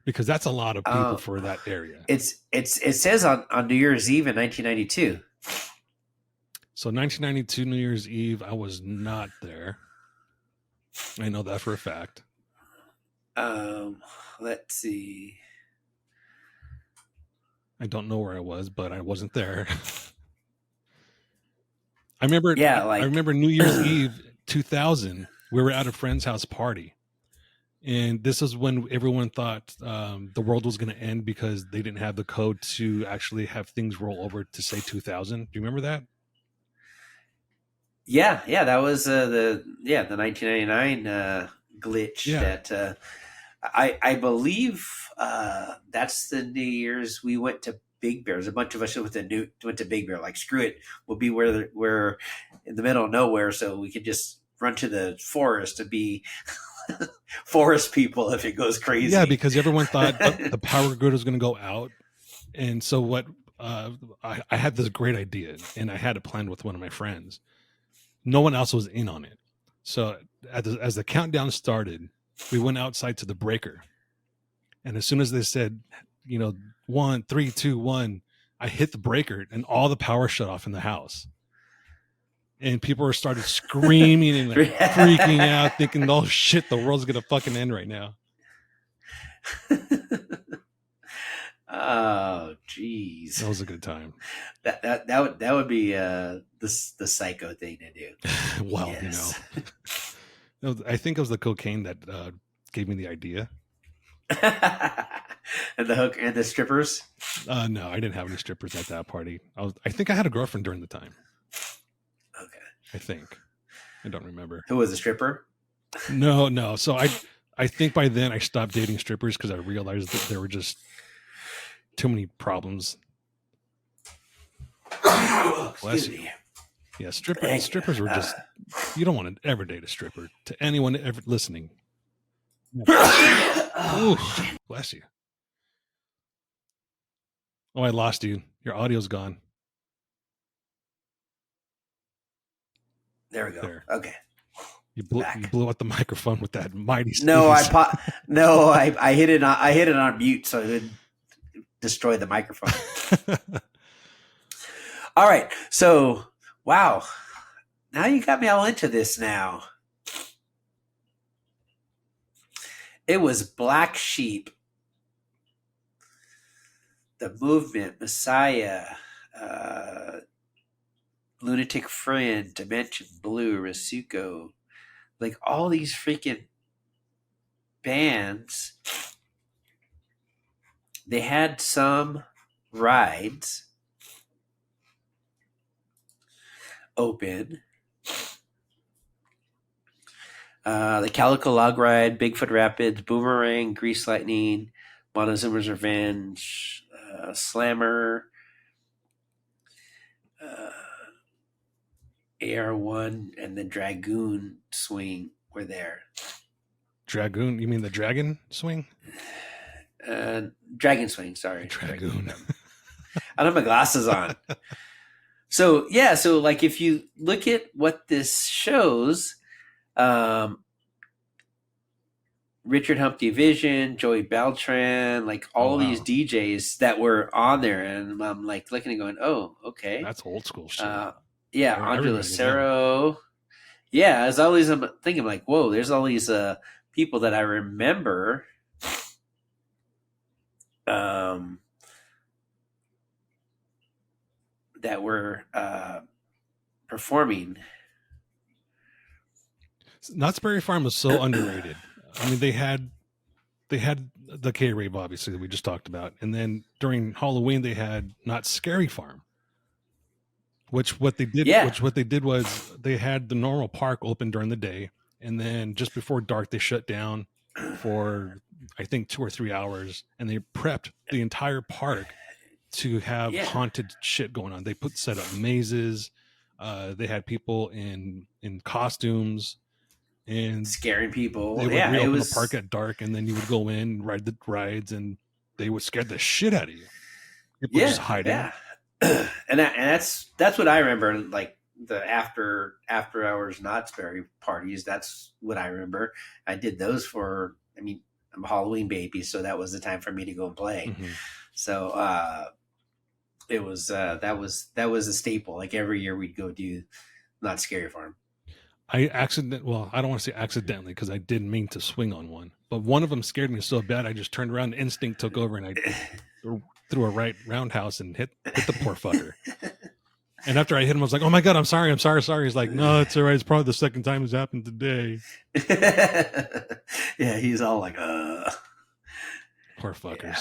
[SPEAKER 1] because that's a lot of people for that area.
[SPEAKER 2] It says on New Year's Eve in 1992.
[SPEAKER 1] So 1992 New Year's Eve, I was not there. I know that for a fact.
[SPEAKER 2] Let's see.
[SPEAKER 1] I don't know where I was, but I wasn't there. I remember.
[SPEAKER 2] Yeah,
[SPEAKER 1] I remember New Year's Eve 2000. We were at a friend's house party, and this is when everyone thought the world was going to end because they didn't have the code to actually have things roll over to say 2000. Do you remember that?
[SPEAKER 2] Yeah, that was the 1999 glitch.
[SPEAKER 1] Yeah.
[SPEAKER 2] That I believe that's the New Year's we went to Big Bear. There's a bunch of us went to Big Bear. Like, screw it, we'll be where we're in the middle of nowhere, so we could just run to the forest to be forest people if it goes crazy.
[SPEAKER 1] Yeah, because everyone thought the power grid was going to go out, and so what? I had this great idea, and I had it planned with one of my friends. No one else was in on it. So as the countdown started, we went outside to the breaker. And as soon as they said, 1, 3, 2, 1, I hit the breaker and all the power shut off in the house. And people started screaming and freaking out, thinking, oh shit, the world's going to fucking end right now.
[SPEAKER 2] Oh, jeez.
[SPEAKER 1] That was a good time.
[SPEAKER 2] That would be the psycho thing to do.
[SPEAKER 1] Well, yes. I think it was the cocaine that gave me the idea.
[SPEAKER 2] And the hook and the strippers.
[SPEAKER 1] No, I didn't have any strippers at that party. I think I had a girlfriend during the time.
[SPEAKER 2] Okay.
[SPEAKER 1] I think. I don't remember.
[SPEAKER 2] Who was a stripper?
[SPEAKER 1] No. So I think by then I stopped dating strippers because I realized that there were just too many problems.
[SPEAKER 2] Excuse me.
[SPEAKER 1] Yeah, strippers were just, you don't want to ever date a stripper. To anyone ever listening. Ooh, bless you. Oh, I lost you. Your audio's gone.
[SPEAKER 2] There we go. There. Okay.
[SPEAKER 1] You blew out the microphone with that mighty sneeze.
[SPEAKER 2] No, I hit it on mute so it would destroy the microphone. All right. So, wow. Now you got me all into this now. It was Black Sheep, The Movement, Messiah, Lunatic Friend, Dimension Blue, Rasuko. Like, all these freaking bands. They had some rides open. The Calico Log Ride, Bigfoot Rapids, Boomerang, Grease Lightning, Montezuma's Revenge, Slammer, AR1, and the Dragoon Swing were there.
[SPEAKER 1] Dragoon? You mean the Dragon Swing?
[SPEAKER 2] Dragon Swing, sorry.
[SPEAKER 1] Dragoon.
[SPEAKER 2] I don't have my glasses on. So like if you look at what this shows, Richard Humpty Vision, Joey Beltran, like all these DJs that were on there, and I'm like looking and going, oh, okay,
[SPEAKER 1] that's old school shit.
[SPEAKER 2] Yeah, Andre Lucero, yeah, as always, I'm thinking like, whoa, there's all these people that I remember um, that were performing.
[SPEAKER 1] Knott's Berry Farm was so underrated. I mean, they had the K rave, obviously, that we just talked about, and then during Halloween they had Not Scary Farm, which what they did was they had the normal park open during the day, and then just before dark they shut down for I think 2 or 3 hours, and they prepped the entire park to have haunted shit going on. They set up mazes. They had people in costumes and
[SPEAKER 2] scaring people.
[SPEAKER 1] They would reopen the park at dark, and then you would go in, ride the rides, and they would scare the shit out of you. People just hiding.
[SPEAKER 2] Yeah. and that's what I remember. Like the after hours Knott's Berry parties. That's what I remember. I did those for. I mean, I'm a Halloween baby, so that was the time for me to go and play. Mm-hmm. So it was that was a staple. Like every year we'd go do Knott's Scary Farm.
[SPEAKER 1] I don't want to say accidentally because I didn't mean to swing on one, but one of them scared me so bad I just turned around, and instinct took over, and I threw a right roundhouse and hit the poor fucker. And after I hit him, I was like, "Oh my god, I'm sorry." He's like, "No, it's all right. It's probably the second time it's happened today."
[SPEAKER 2] Yeah, he's all like,
[SPEAKER 1] poor fuckers.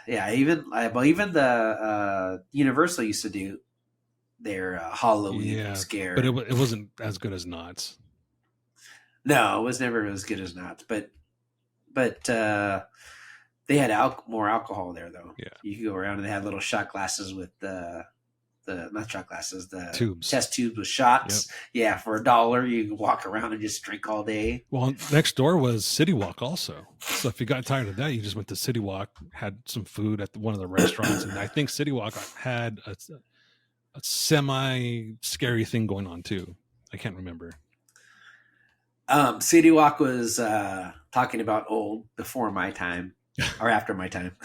[SPEAKER 2] Even the Universal used to do their Halloween scare,
[SPEAKER 1] but it wasn't as good as Knott's.
[SPEAKER 2] No, it was never as good as Knott's, but they had more alcohol there though.
[SPEAKER 1] Yeah,
[SPEAKER 2] you could go around and they had little shot glasses with the not shot glasses, the
[SPEAKER 1] tubes,
[SPEAKER 2] test tubes with shots. Yep. Yeah, for $1 you could walk around and just drink all day.
[SPEAKER 1] Well, next door was City Walk also. So if you got tired of that, you just went to City Walk, had some food at one of the restaurants, and I think City Walk had a semi scary thing going on too. I can't remember.
[SPEAKER 2] City Walk was talking about old before my time or after my time.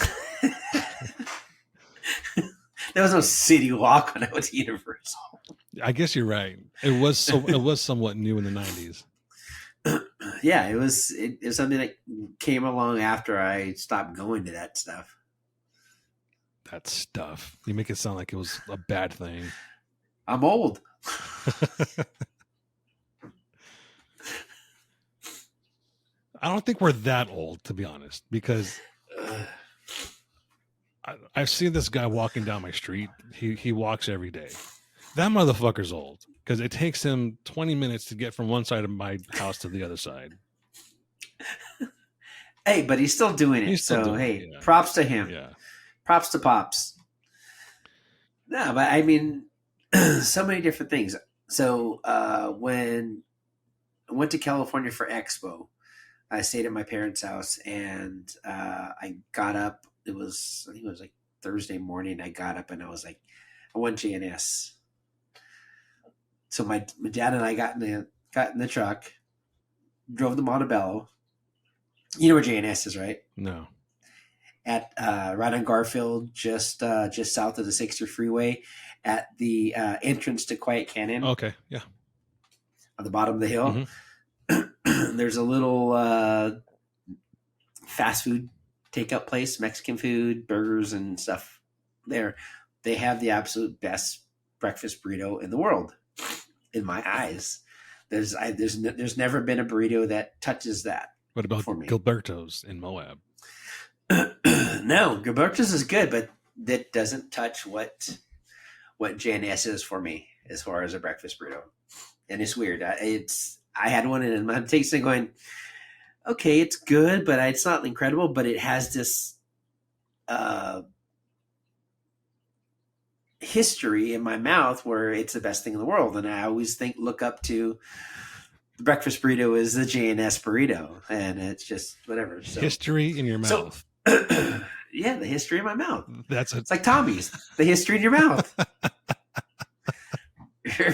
[SPEAKER 2] There was no City Walk when I went to Universal.
[SPEAKER 1] I guess you're right. It was somewhat new in the 90s.
[SPEAKER 2] Yeah, it was something that came along after I stopped going to that stuff.
[SPEAKER 1] That stuff. You make it sound like it was a bad thing.
[SPEAKER 2] I'm old.
[SPEAKER 1] I don't think we're that old, to be honest, because I've seen this guy walking down my street. He walks every day. That motherfucker's old because it takes him 20 minutes to get from one side of my house to the other side.
[SPEAKER 2] Hey, but he's still doing it. Props to him.
[SPEAKER 1] Yeah.
[SPEAKER 2] Props to Pops. No, but I mean, so many different things. So when I went to California for Expo, I stayed at my parents' house, and I got up. I think it was like Thursday morning. I got up and I was like, I want JNS. So my dad and I got in the truck, drove to Montebello. You know where JNS is, right?
[SPEAKER 1] No.
[SPEAKER 2] At right on Garfield, just south of the 60 freeway, at the entrance to Quiet Canyon.
[SPEAKER 1] Okay, yeah.
[SPEAKER 2] On the bottom of the hill, there's a little fast food takeout place, Mexican food, burgers and stuff. There, they have the absolute best breakfast burrito in the world, in my eyes. There's never been a burrito that touches that.
[SPEAKER 1] What about Gilberto's in Moab?
[SPEAKER 2] No, Gilberto's is good, but that doesn't touch what JNS is for me as far as a breakfast burrito. And it's weird. I had one and I'm tasting going, okay, it's good, but it's not incredible, but it has this history in my mouth where it's the best thing in the world. And I always look up to the breakfast burrito is the JNS burrito, and it's just whatever. So,
[SPEAKER 1] history in your mouth.
[SPEAKER 2] Yeah, the history in my mouth.
[SPEAKER 1] It's
[SPEAKER 2] like Tommy's, the history in your mouth.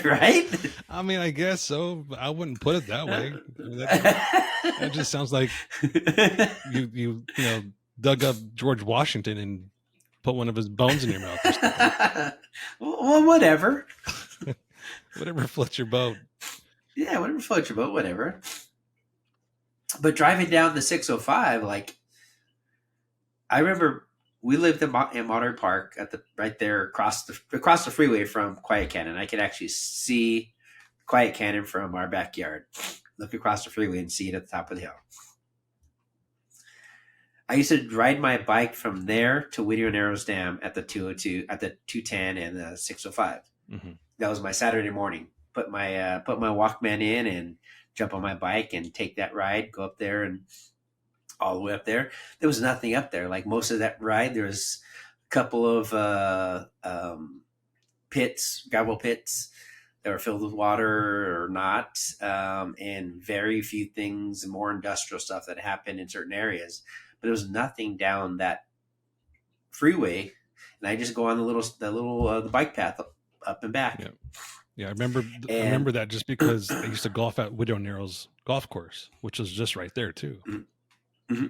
[SPEAKER 2] Right?
[SPEAKER 1] I mean, I guess so. I wouldn't put it that way. That just sounds like you dug up George Washington and put one of his bones in your mouth or something.
[SPEAKER 2] Well, whatever.
[SPEAKER 1] Whatever floats your boat.
[SPEAKER 2] Yeah, whatever floats your boat, whatever. But driving down the 605, like I remember we lived in Monterey Park at the right there across the freeway from Quiet Canyon. I could actually see Quiet Canyon from our backyard. Look across the freeway and see it at the top of the hill. I used to ride my bike from there to Whittier Narrows Dam at the 202, at the 210 and the 605.
[SPEAKER 1] Mm-hmm.
[SPEAKER 2] That was my Saturday morning. Put my Walkman in and jump on my bike and take that ride. Go up there and all the way up there. There was nothing up there. Like most of that ride, there was a couple of pits, gravel pits that were filled with water or not, and very few things, more industrial stuff that happened in certain areas. But there was nothing down that freeway, and I just go on the bike path up and back.
[SPEAKER 1] Yeah. Yeah, I remember
[SPEAKER 2] And
[SPEAKER 1] that just because I used to golf at Widow Narrows golf course, which is just right there too.
[SPEAKER 2] mm-hmm.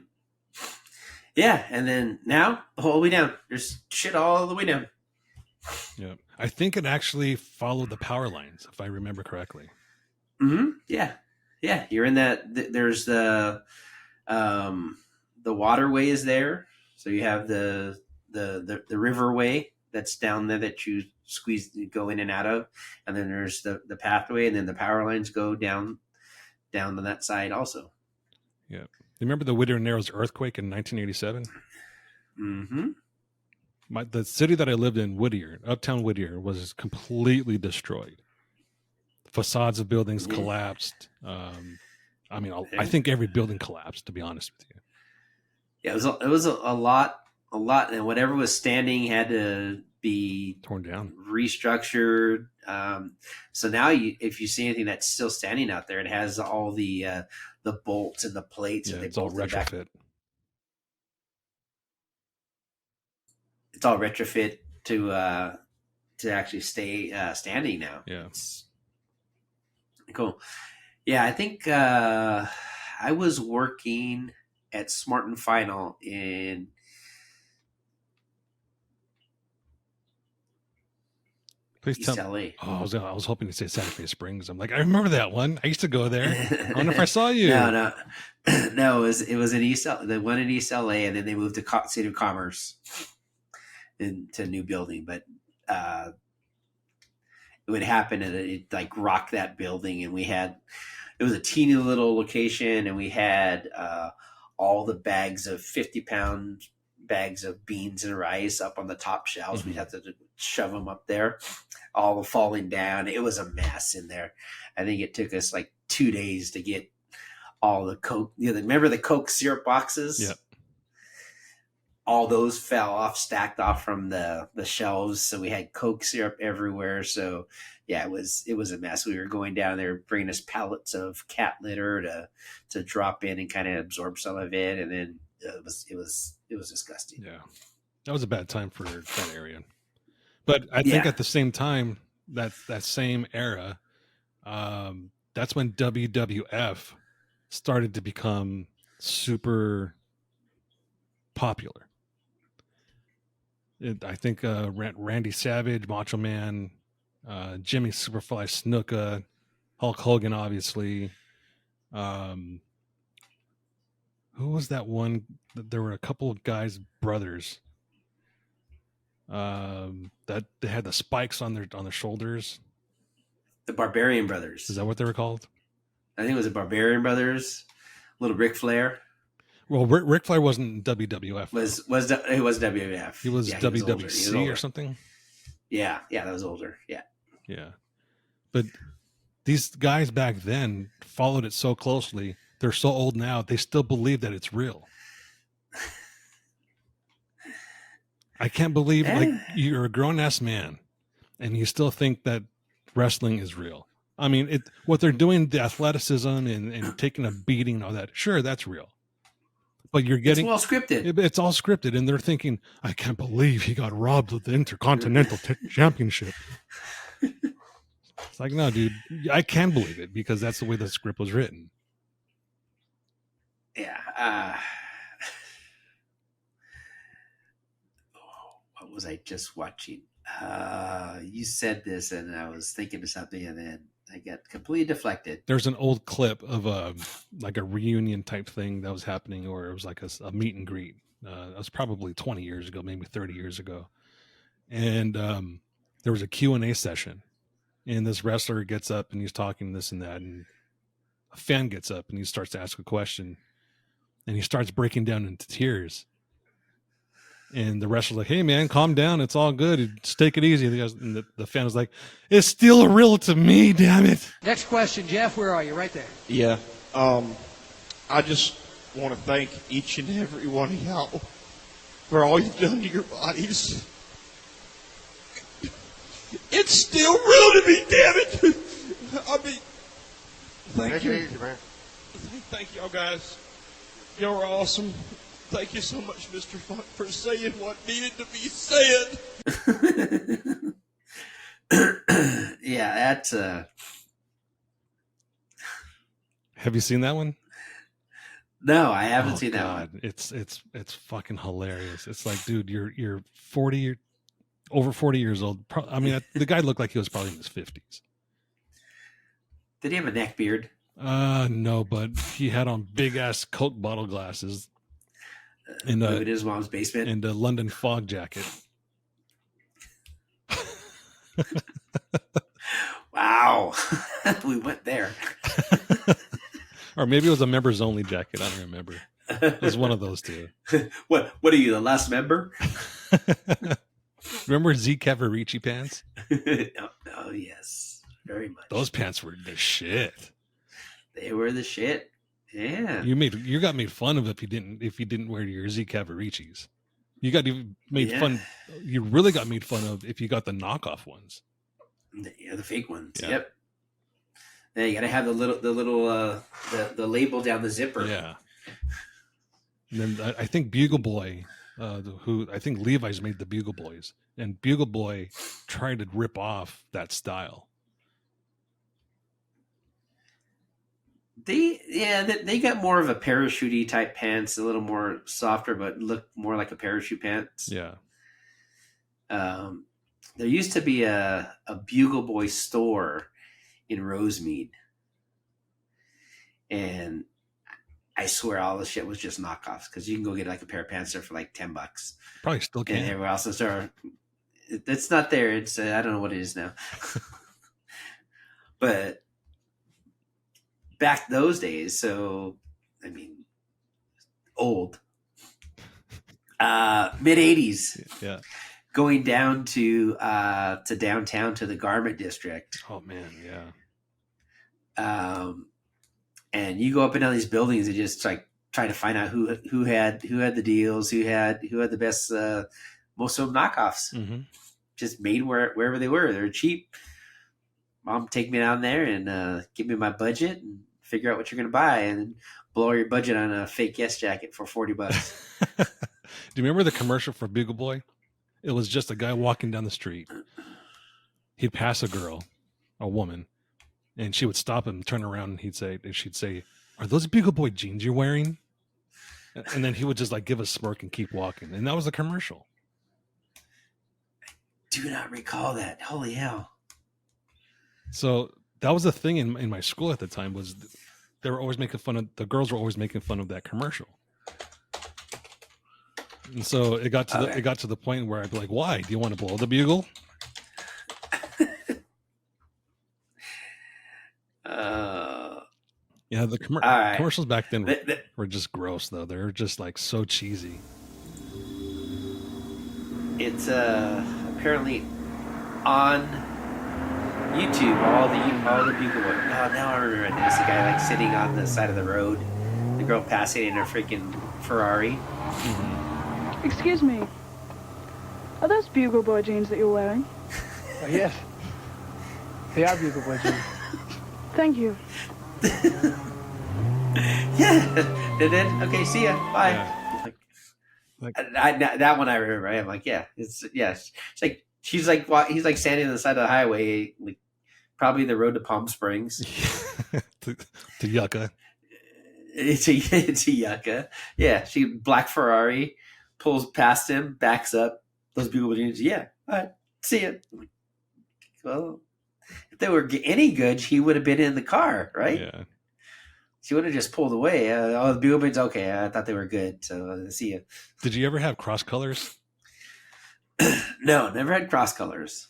[SPEAKER 2] Yeah, and then now the whole way down, there's shit all the way down.
[SPEAKER 1] Yeah, I think it actually followed the power lines, if I remember correctly.
[SPEAKER 2] Mm-hmm. Yeah, yeah. You're in that. There's the waterway is there, so you have the riverway that's down there that you go in and out of, and then there's the pathway, and then the power lines go down on that side also.
[SPEAKER 1] Yeah, you remember the Whittier Narrows earthquake in 1987?
[SPEAKER 2] Mm-hmm.
[SPEAKER 1] The city that I lived in, Whittier, uptown Whittier, was completely destroyed. Facades of buildings collapsed. I mean, I think every building collapsed, to be honest with you.
[SPEAKER 2] Yeah, it was a lot, and whatever was standing had to be
[SPEAKER 1] torn down,
[SPEAKER 2] restructured. So now, if you see anything that's still standing out there, it has all the bolts and the plates.
[SPEAKER 1] Yeah,
[SPEAKER 2] and
[SPEAKER 1] it's all retrofit.
[SPEAKER 2] It's all retrofit to actually stay standing now.
[SPEAKER 1] Yeah,
[SPEAKER 2] it's cool. Yeah, I think I was working at Smart and Final in East LA.
[SPEAKER 1] Oh, I was hoping to say Santa Fe Springs. I'm like, I remember that one. I used to go there. I wonder if I saw you.
[SPEAKER 2] No. It was in the one in East LA, and then they moved to City of Commerce into a new building. But it would happen, and it like rocked that building, and it was a teeny little location, and we had all the bags of 50-pound bags of beans and rice up on the top shelves. Mm-hmm. We'd have to shove them up there, all falling down. It was a mess in there. I think it took us like 2 days to get all the Coke. Remember the Coke syrup boxes?
[SPEAKER 1] Yep.
[SPEAKER 2] All those fell off, stacked off from the shelves. So we had Coke syrup everywhere. So yeah, it was a mess. We were going down there, bringing us pallets of cat litter to drop in and kind of absorb some of it. And then it was disgusting.
[SPEAKER 1] Yeah, that was a bad time for that area. But I think at the same time, that same era, that's when WWF started to become super popular. I think Randy Savage, Macho Man, Jimmy Superfly Snuka, Hulk Hogan, obviously. Who was that one? There were a couple of guys, brothers, that they had the spikes on their shoulders.
[SPEAKER 2] The Barbarian Brothers.
[SPEAKER 1] Is that what they were called?
[SPEAKER 2] I think it was the Barbarian Brothers. Little Ric Flair.
[SPEAKER 1] Well, Ric Flair wasn't WWF.
[SPEAKER 2] It was WWF.
[SPEAKER 1] He was WWC or something.
[SPEAKER 2] Yeah, that was older.
[SPEAKER 1] Yeah. But these guys back then followed it so closely. They're so old now, they still believe that it's real. I can't believe, like, you're a grown-ass man and you still think that wrestling is real. I mean, what they're doing, the athleticism and taking a beating and all that, sure, that's real. But you're getting...
[SPEAKER 2] It's well scripted.
[SPEAKER 1] It's all scripted, and they're thinking, I can't believe he got robbed of the Intercontinental Championship. It's like, no, dude, I can believe it because that's the way the script was written.
[SPEAKER 2] Yeah. What was I just watching? You said this, and I was thinking of something, and then I got completely deflected.
[SPEAKER 1] There's an old clip of like a reunion type thing that was happening, or it was like a meet and greet. That was probably 20 years ago, maybe 30 years ago. And there was a Q&A session, and this wrestler gets up and he's talking this and that, and a fan gets up and he starts to ask a question, and he starts breaking down into tears. And the wrestler's like, "Hey man, calm down. It's all good. Just take it easy." And the fan is like, "It's still real to me, damn it."
[SPEAKER 3] Next question, Jeff. Where are you? Right there.
[SPEAKER 4] Yeah. I just want to thank each and every one of y'all for all you've done to your bodies. It's still real to me, damn it. I mean, thank you.
[SPEAKER 5] Easy, man.
[SPEAKER 4] Thank y'all guys. Y'all are awesome. Thank you so much, Mr. Funk, for saying what needed to be said.
[SPEAKER 2] Yeah, that's
[SPEAKER 1] Have you seen that one?
[SPEAKER 2] no, I haven't seen that one.
[SPEAKER 1] It's fucking hilarious. It's like, dude, you're 40, over 40 years old. I mean, the guy looked like he was probably in his 50s.
[SPEAKER 2] Did he have a neck beard?
[SPEAKER 1] No, but he had on big ass Coke bottle glasses. And
[SPEAKER 2] in his mom's basement.
[SPEAKER 1] And a London fog jacket.
[SPEAKER 2] Wow. We went there.
[SPEAKER 1] Or maybe it was a members only jacket. I don't remember. It was one of those two.
[SPEAKER 2] What are you, the last member?
[SPEAKER 1] Remember Z Cavarici pants?
[SPEAKER 2] Oh, yes. Very much.
[SPEAKER 1] Those pants were the shit.
[SPEAKER 2] They were the shit. Yeah.
[SPEAKER 1] You got made fun of if you didn't wear your Z Cavaricis. You got made fun. You really got made fun of if you got the knockoff ones.
[SPEAKER 2] The fake ones.
[SPEAKER 1] Yeah.
[SPEAKER 2] Yep. Yeah, you got to have the label down the zipper.
[SPEAKER 1] Yeah. And then I think Bugle Boy, who I think Levi's made the Bugle Boys, and Bugle Boy tried to rip off that style.
[SPEAKER 2] They got more of a parachute-y type pants, a little more softer, but look more like a parachute pants.
[SPEAKER 1] Yeah.
[SPEAKER 2] There used to be a Bugle Boy store in Rosemead, and I swear all the shit was just knockoffs, because you can go get like a pair of pants there for like $10.
[SPEAKER 1] Probably still can.
[SPEAKER 2] And everywhere else is there. It's not there. It's I don't know what it is now. But back those days, so I mean, old, mid '80s,
[SPEAKER 1] yeah,
[SPEAKER 2] going down to downtown to the garment district.
[SPEAKER 1] Oh man, yeah.
[SPEAKER 2] And you go up and down these buildings and just like try to find out who had the deals, who had the best. Most of them knockoffs, just made wherever they were. They're cheap. Mom, take me down there and give me my budget and figure out what you're going to buy, and blow your budget on a fake Yes jacket for $40.
[SPEAKER 1] Do you remember the commercial for Bugle Boy? It was just a guy walking down the street. He'd pass a girl, a woman, and she would stop him, turn around, and she'd say, "Are those Bugle Boy jeans you're wearing?" And then he would just like give a smirk and keep walking. And that was the commercial.
[SPEAKER 2] Do not recall that. Holy hell.
[SPEAKER 1] So that was the thing in my school at the time, was they were always making fun of, the girls were always making fun of that commercial. And so it got to the point where I'd be like, "Why? Do you want to blow the bugle?" Yeah, the commercials back then were just gross, though. They're just like so cheesy.
[SPEAKER 2] It's apparently on YouTube, all the Bugle Boy. Oh, now I remember. There's the guy like sitting on the side of the road, the girl passing in her freaking Ferrari.
[SPEAKER 6] Mm-hmm. Excuse me, are those Bugle Boy jeans that you're wearing?
[SPEAKER 3] Yes, they are Bugle Boy jeans.
[SPEAKER 6] Thank you.
[SPEAKER 2] Yeah. And then, okay, see ya. Bye.
[SPEAKER 1] Yeah.
[SPEAKER 2] That one I remember. I'm like, yeah, it's like he's like standing on the side of the highway, like probably the road to Palm Springs.
[SPEAKER 1] to Yucca.
[SPEAKER 2] It's a Yucca. Yeah, black Ferrari pulls past him, backs up. Those Bugle jeans. Yeah, all right. See it. Well, if they were any good, she would have been in the car, right?
[SPEAKER 1] Yeah.
[SPEAKER 2] She would have just pulled away. The Bugle Beans, okay. I thought they were good, so see you.
[SPEAKER 1] Did you ever have cross colors?
[SPEAKER 2] No, never had cross colors.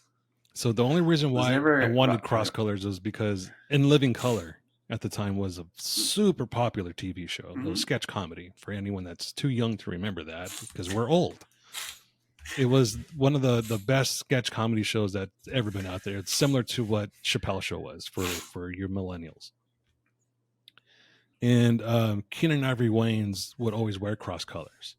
[SPEAKER 1] So the only reason why
[SPEAKER 2] never
[SPEAKER 1] I wanted cross colors was because In Living Color at the time was a super popular TV show. It was sketch comedy for anyone that's too young to remember that because we're old. It was one of the best sketch comedy shows that's ever been out there. It's similar to what Chappelle Show was for your millennials. And Keenan Ivory Wayans would always wear cross colors.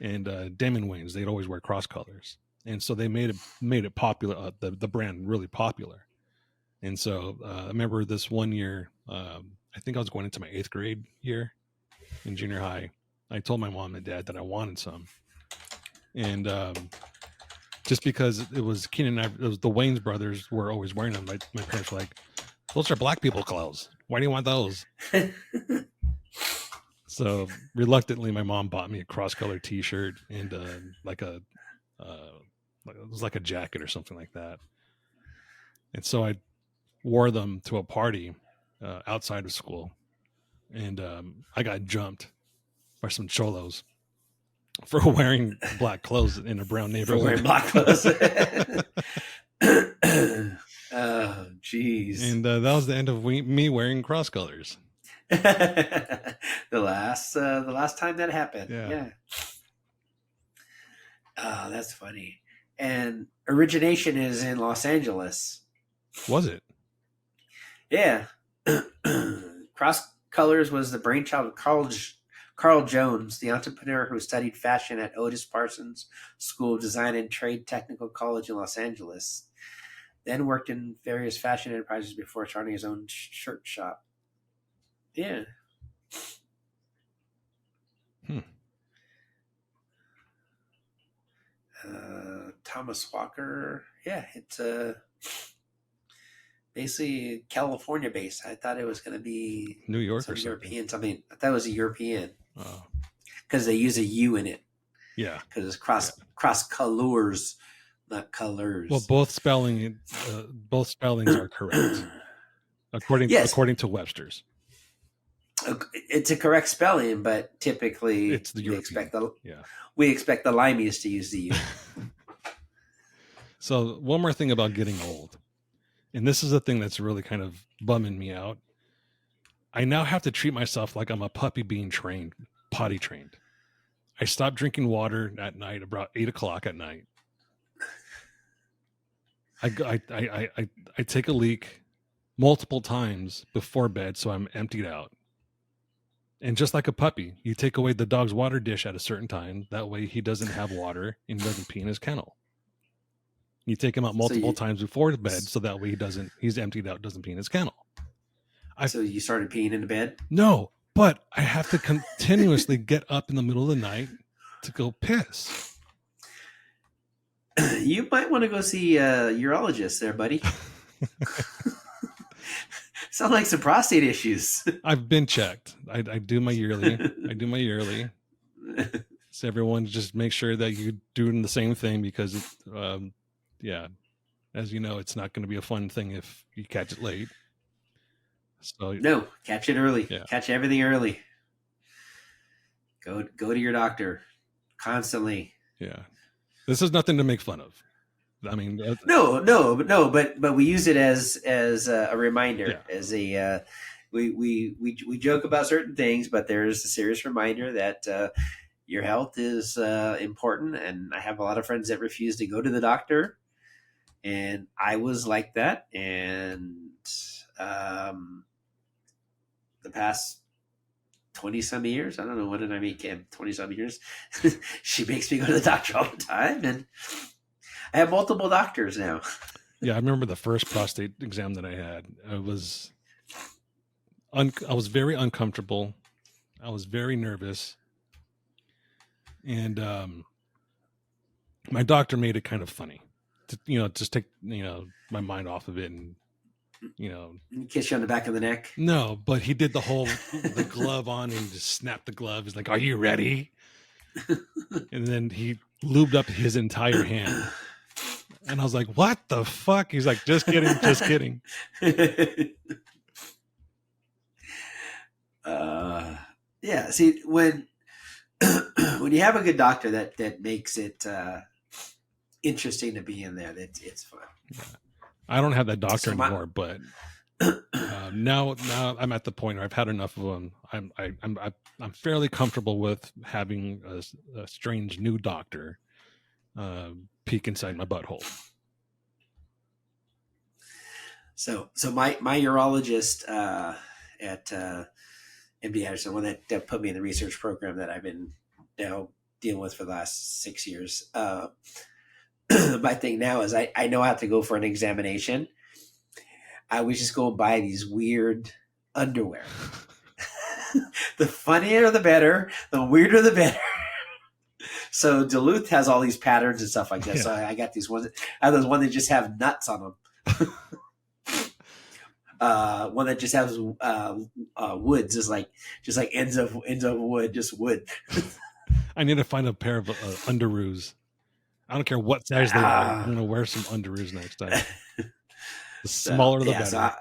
[SPEAKER 1] And Damon Wayans, they'd always wear cross colors. And so they made it popular, the brand really popular. And so I remember this one year, I think I was going into my 8th grade year in junior high. I told my mom and dad that I wanted some. And just because it was Keenan and it was the Wayans brothers were always wearing them, my parents were like, those are black people clothes. Why do you want those? So reluctantly, my mom bought me a cross-colored T-shirt and it was like a jacket or something like that. And so I wore them to a party outside of school, and I got jumped by some cholos for wearing black clothes in a brown neighborhood.
[SPEAKER 2] For wearing black clothes. Oh, jeez.
[SPEAKER 1] And that was the end of me wearing cross colors.
[SPEAKER 2] the last time that happened. Yeah. Oh, that's funny. And origination is in Los Angeles.
[SPEAKER 1] Was it?
[SPEAKER 2] Yeah. Cross colors was the brainchild of Carl Jones, the entrepreneur who studied fashion at Otis Parsons School of Design and Trade Technical College in Los Angeles. Then worked in various fashion enterprises before starting his own shirt shop. Yeah. Thomas Walker. Yeah, it's basically California based. I thought it was going to be
[SPEAKER 1] New York or
[SPEAKER 2] European something. I thought it was a European.
[SPEAKER 1] Oh.
[SPEAKER 2] Because they use a U in it.
[SPEAKER 1] Yeah.
[SPEAKER 2] Because it's cross colors, not colors.
[SPEAKER 1] Well, both spellings are correct, according to Webster's.
[SPEAKER 2] It's a correct spelling, but typically
[SPEAKER 1] it's the European.
[SPEAKER 2] we expect the Limeys to use the U.
[SPEAKER 1] So one more thing about getting old, and this is the thing that's really kind of bumming me out. I now have to treat myself like I'm a puppy being potty trained. I stopped drinking water at night about 8:00 at night. I take a leak multiple times before bed, so I'm emptied out. And just like a puppy, you take away the dog's water dish at a certain time. That way he doesn't have water and doesn't pee in his kennel. You take him out multiple times before bed, so that way he's emptied out, doesn't pee in his kennel.
[SPEAKER 2] So you started peeing in the bed?
[SPEAKER 1] No, but I have to continuously get up in the middle of the night to go piss.
[SPEAKER 2] You might want to go see a urologist there, buddy. Sound like some prostate issues.
[SPEAKER 1] I've been checked. I do my yearly. So everyone just make sure that you're doing the same thing because, as you know, it's not going to be a fun thing if you catch it late. So
[SPEAKER 2] no, catch it early.
[SPEAKER 1] Yeah.
[SPEAKER 2] Catch everything early. Go to your doctor constantly.
[SPEAKER 1] Yeah, this is nothing to make fun of. I mean,
[SPEAKER 2] but we use it as a reminder, as a we joke about certain things, but there's a serious reminder that your health is important. And I have a lot of friends that refuse to go to the doctor, and I was like that. And the past 20-some years, I don't know, when did I meet Kim? 20-some years. She makes me go to the doctor all the time, and I have multiple doctors now.
[SPEAKER 1] Yeah, I remember the first prostate exam that I had. I was very uncomfortable. I was very nervous. And my doctor made it kind of funny to, just take, my mind off of it and,
[SPEAKER 2] Kiss you on the back of the neck?
[SPEAKER 1] No, but he did the glove on and just snapped the glove. He's like, "Are you ready?" And then he lubed up his entire hand. And I was like, what the fuck? He's like, just kidding, just kidding.
[SPEAKER 2] Yeah. See, when when you have a good doctor, that makes it interesting to be in there. It's fun.
[SPEAKER 1] Yeah. I don't have that doctor
[SPEAKER 2] So
[SPEAKER 1] anymore, but now I'm at the point where I've had enough of them. I'm fairly comfortable with having a strange new doctor peek inside my butthole.
[SPEAKER 2] So my urologist at MD Anderson, one that put me in the research program that I've been now dealing with for the last 6 years. My thing now is I know I have to go for an examination. I would just go and buy these weird underwear. The funnier the better, the weirder the better. So Duluth has all these patterns and stuff like that. Yeah. So I got these ones. I have those ones that just have nuts on them. One that just has woods, is like just like ends of wood, just wood.
[SPEAKER 1] I need to find a pair of underoos. I don't care what size they are. I'm gonna wear some underoos next time. The smaller the better.
[SPEAKER 2] So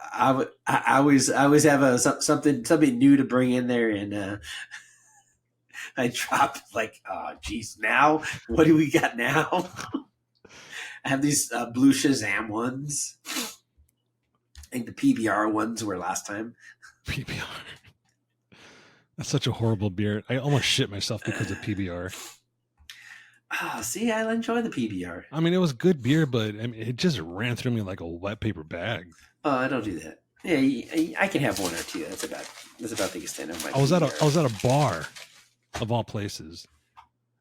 [SPEAKER 2] I always have something new to bring in there, and I drop like, oh geez, now what do we got now? I have these blue Shazam ones. I think the PBR ones were last time.
[SPEAKER 1] PBR. That's such a horrible beer. I almost shit myself because of PBR.
[SPEAKER 2] Oh, see, I enjoy the PBR.
[SPEAKER 1] I mean, it was good beer, but I mean, it just ran through me like a wet paper bag.
[SPEAKER 2] Oh, I don't do that. Yeah, I can have one or two. That's about the extent of my.
[SPEAKER 1] I was at a bar, of all places.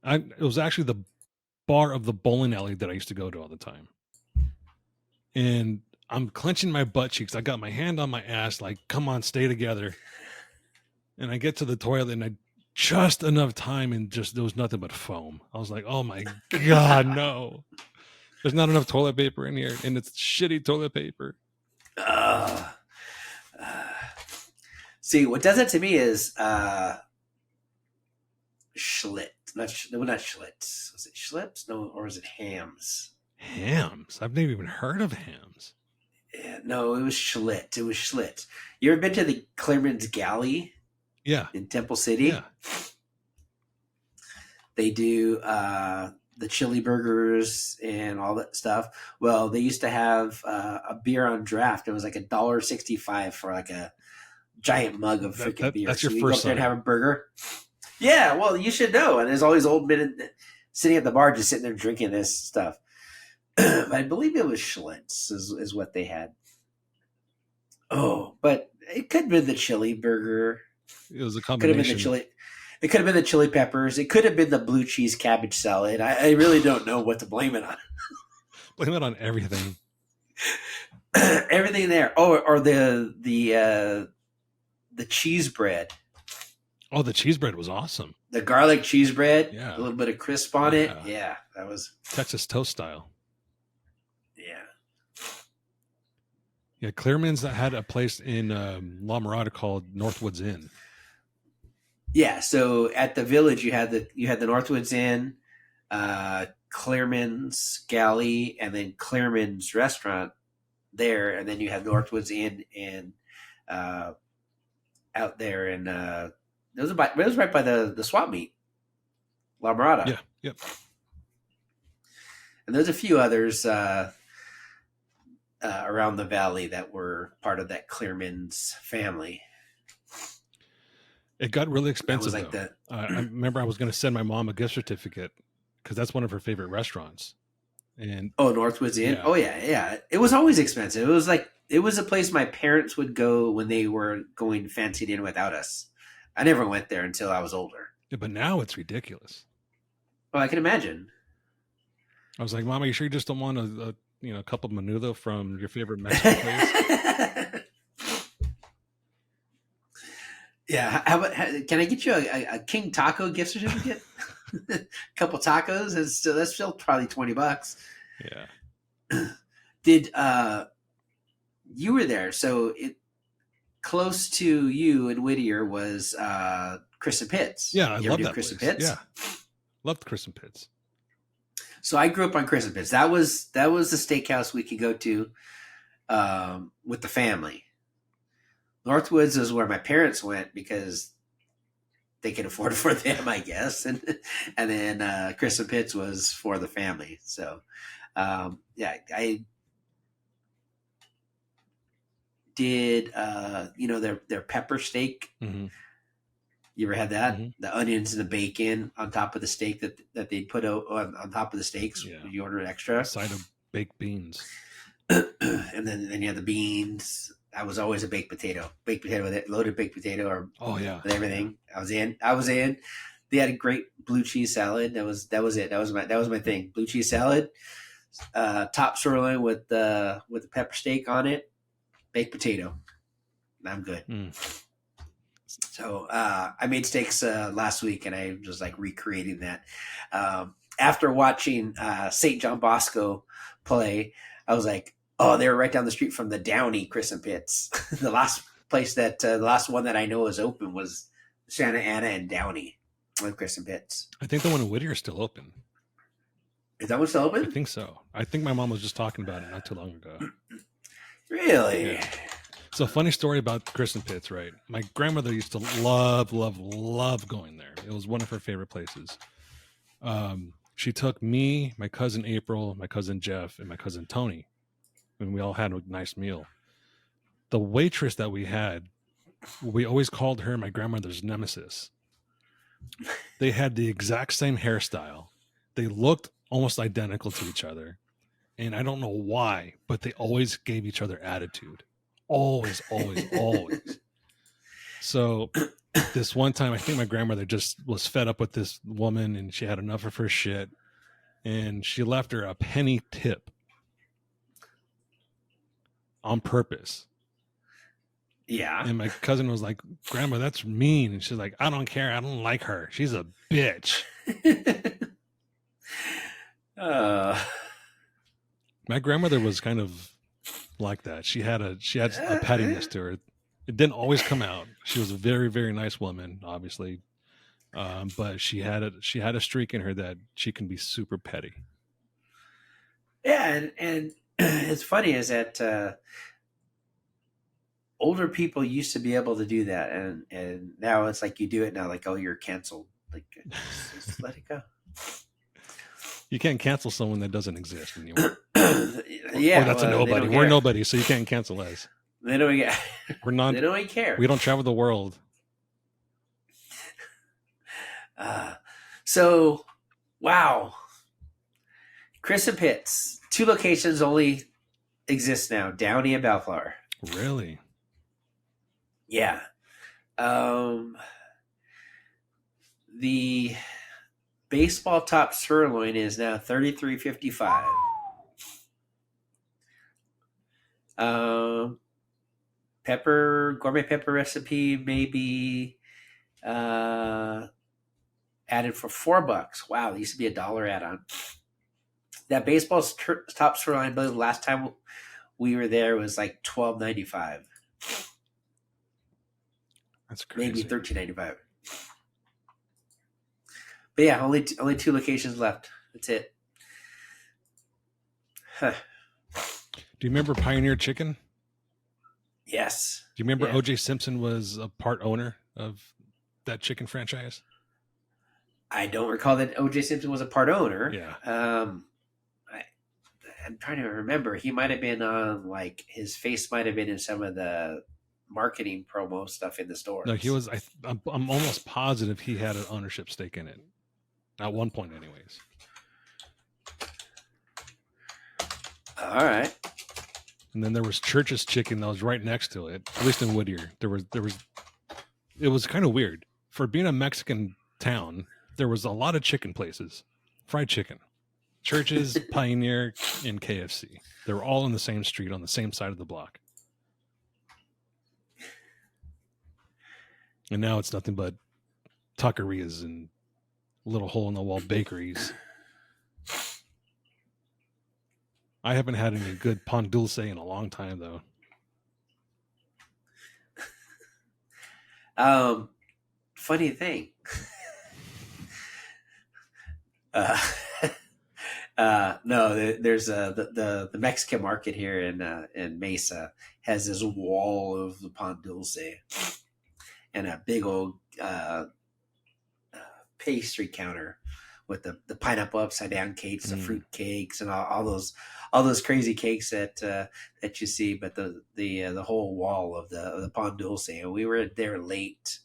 [SPEAKER 1] It was actually the bar of the bowling alley that I used to go to all the time. And I'm clenching my butt cheeks. I got my hand on my ass, like, come on, stay together. And I get to the toilet, and I just enough time, and just there was nothing but foam. I was like, oh my God, no. There's not enough toilet paper in here, and it's shitty toilet paper.
[SPEAKER 2] See, what does it to me is Schlitz. Not Schlitz. Was it Schlitz? No, or was it Hams?
[SPEAKER 1] Hams? I've never even heard of Hams.
[SPEAKER 2] Yeah, no, it was Schlitz. It was Schlitz. You ever been to the Clearman's Galley?
[SPEAKER 1] Yeah.
[SPEAKER 2] In Temple City?
[SPEAKER 1] Yeah.
[SPEAKER 2] They do the chili burgers and all that stuff. Well, they used to have a beer on draft. It was like $1.65 for like a giant mug of freaking beer.
[SPEAKER 1] That's your
[SPEAKER 2] so you
[SPEAKER 1] first
[SPEAKER 2] go up there
[SPEAKER 1] time.
[SPEAKER 2] and have a burger. Yeah, well, you should know. And there's always old men sitting at the bar just sitting there drinking this stuff. I believe it was Schlitz is what they had. Oh, but it could have been the chili burger.
[SPEAKER 1] It was a combination.
[SPEAKER 2] Could have been the chili. It could have been the chili peppers. It could have been the blue cheese cabbage salad. I really don't know what to blame it on.
[SPEAKER 1] Blame it on everything.
[SPEAKER 2] Everything there. Oh, or the cheese bread.
[SPEAKER 1] Oh, the cheese bread was awesome.
[SPEAKER 2] The garlic cheese bread.
[SPEAKER 1] Yeah.
[SPEAKER 2] A little bit of crisp on it. Yeah, that was
[SPEAKER 1] Texas toast style.
[SPEAKER 2] Yeah.
[SPEAKER 1] Yeah, Clearman's that had a place in La Mirada called Northwoods Inn.
[SPEAKER 2] Yeah, so at the Village you had the Northwoods Inn, Clearman's Galley, and then Clearman's Restaurant there, and then you have Northwoods Inn and out there, and it was right by the swap meet, La Mirada.
[SPEAKER 1] Yeah, yep.
[SPEAKER 2] And there's a few others around the valley that were part of that Clearman's family.
[SPEAKER 1] It got really expensive.
[SPEAKER 2] Like that.
[SPEAKER 1] I remember I was going to send my mom a gift certificate because that's one of her favorite restaurants. And
[SPEAKER 2] Northwoods Inn.
[SPEAKER 1] Yeah.
[SPEAKER 2] Oh yeah. It was always expensive. It was a place my parents would go when they were going fancy dinner without us. I never went there until I was older.
[SPEAKER 1] Yeah, but now it's ridiculous.
[SPEAKER 2] Oh, I can imagine.
[SPEAKER 1] I was like, Mom, are you sure you just don't want a cup of menudo from your favorite Mexican place?
[SPEAKER 2] Yeah. Can I get you a King Taco gift certificate? A couple tacos, and that's still probably $20.
[SPEAKER 1] Yeah.
[SPEAKER 2] Did you were there? So close to you in Whittier was Chris and Pitts.
[SPEAKER 1] Yeah, I love that
[SPEAKER 2] Chris and
[SPEAKER 1] place.
[SPEAKER 2] Pitts?
[SPEAKER 1] Yeah, loved Chris and Pitts.
[SPEAKER 2] So I grew up on Crescent Pits. That was the steakhouse we could go to with the family. Northwoods is where my parents went because they could afford it for them, I guess, and then Crescent Pits was for the family. So yeah, I did their pepper steak.
[SPEAKER 1] Mm-hmm.
[SPEAKER 2] You ever had that?
[SPEAKER 1] Mm-hmm.
[SPEAKER 2] The onions and the bacon on top of the steak that they put on top of the steaks.
[SPEAKER 1] Yeah.
[SPEAKER 2] You order an extra
[SPEAKER 1] A side of baked beans.
[SPEAKER 2] and then you have the beans. I was always a baked potato with it, loaded baked potato, or with everything. I was in. They had a great blue cheese salad. That was it. That was my thing. Blue cheese salad, top sirloin with the pepper steak on it, baked potato. I'm good. So I made steaks last week, and I was like recreating that. After watching St. John Bosco play, I was like, oh, they were right down the street from the Downey Crescent Pits. The last one that I know is open was Santa Ana and Downey with Crescent Pits.
[SPEAKER 1] I think the one in Whittier is still open.
[SPEAKER 2] Is that one still open?
[SPEAKER 1] I think so. I think my mom was just talking about it not too long ago.
[SPEAKER 2] Really?
[SPEAKER 1] Yeah. So, funny story about Crescent Pits, right? My grandmother used to love going there. It was one of her favorite places. She took me, my cousin April, my cousin Jeff, and my cousin Tony, and we all had a nice meal. The waitress that we had, we always called her my grandmother's nemesis. They had the exact same hairstyle. They looked almost identical to each other. And I don't know why, but they always gave each other attitude. Always. So this one time, I think my grandmother just was fed up with this woman and she had enough of her shit. And she left her a penny tip on purpose.
[SPEAKER 2] Yeah.
[SPEAKER 1] And my cousin was like, Grandma, that's mean. And she's like, I don't care. I don't like her. She's a bitch. My grandmother was kind of like that. She had a pettiness to her. It didn't always come out. She was a very, very nice woman, obviously. But she had a streak in her that she can be super petty.
[SPEAKER 2] Yeah, and it's funny is that older people used to be able to do that, and now it's like you do it now, like, oh, you're canceled. Like, just let it go.
[SPEAKER 1] You can't cancel someone that doesn't exist anymore.
[SPEAKER 2] Yeah,
[SPEAKER 1] or that's a nobody. We're nobody, so you can't cancel us.
[SPEAKER 2] They don't get.
[SPEAKER 1] We're not.
[SPEAKER 2] They don't even care.
[SPEAKER 1] We don't travel the world.
[SPEAKER 2] So, wow. Crescent Pits, 2 locations only exist now: Downey and Bellflower.
[SPEAKER 1] Really?
[SPEAKER 2] Yeah. The baseball top sirloin is now $33.55. Gourmet pepper recipe maybe added for $4. Wow, there used to be $1 add-on. That baseball's top sirloin, I believe last time we were there was like $12.95.
[SPEAKER 1] That's crazy.
[SPEAKER 2] Maybe $13.95. But yeah, only 2 locations left. That's it. Huh.
[SPEAKER 1] Do you remember Pioneer Chicken?
[SPEAKER 2] Yes.
[SPEAKER 1] Do you remember O.J. Simpson was a part owner of that chicken franchise?
[SPEAKER 2] I don't recall that O.J. Simpson was a part owner.
[SPEAKER 1] Yeah.
[SPEAKER 2] I'm trying to remember. He might have been on, like, his face might have been in some of the marketing promo stuff in the stores.
[SPEAKER 1] No, he was. I'm almost positive he had an ownership stake in it. At one point, anyways.
[SPEAKER 2] All right.
[SPEAKER 1] And then there was Church's Chicken that was right next to it. At least in Whittier, it was kind of weird for being a Mexican town. There was a lot of chicken places, fried chicken, Church's, Pioneer, and KFC. They were all in the same street on the same side of the block. And now it's nothing but taquerias and little hole-in-the-wall bakeries. I haven't had any good pan dulce in a long time, though.
[SPEAKER 2] Funny thing. No, there's the Mexican market here in Mesa has this wall of the pan dulce and a big old pastry counter with the pineapple upside down cakes, the fruit cakes, and all those crazy cakes that you see. But the whole wall of the pan dulce, and we were there late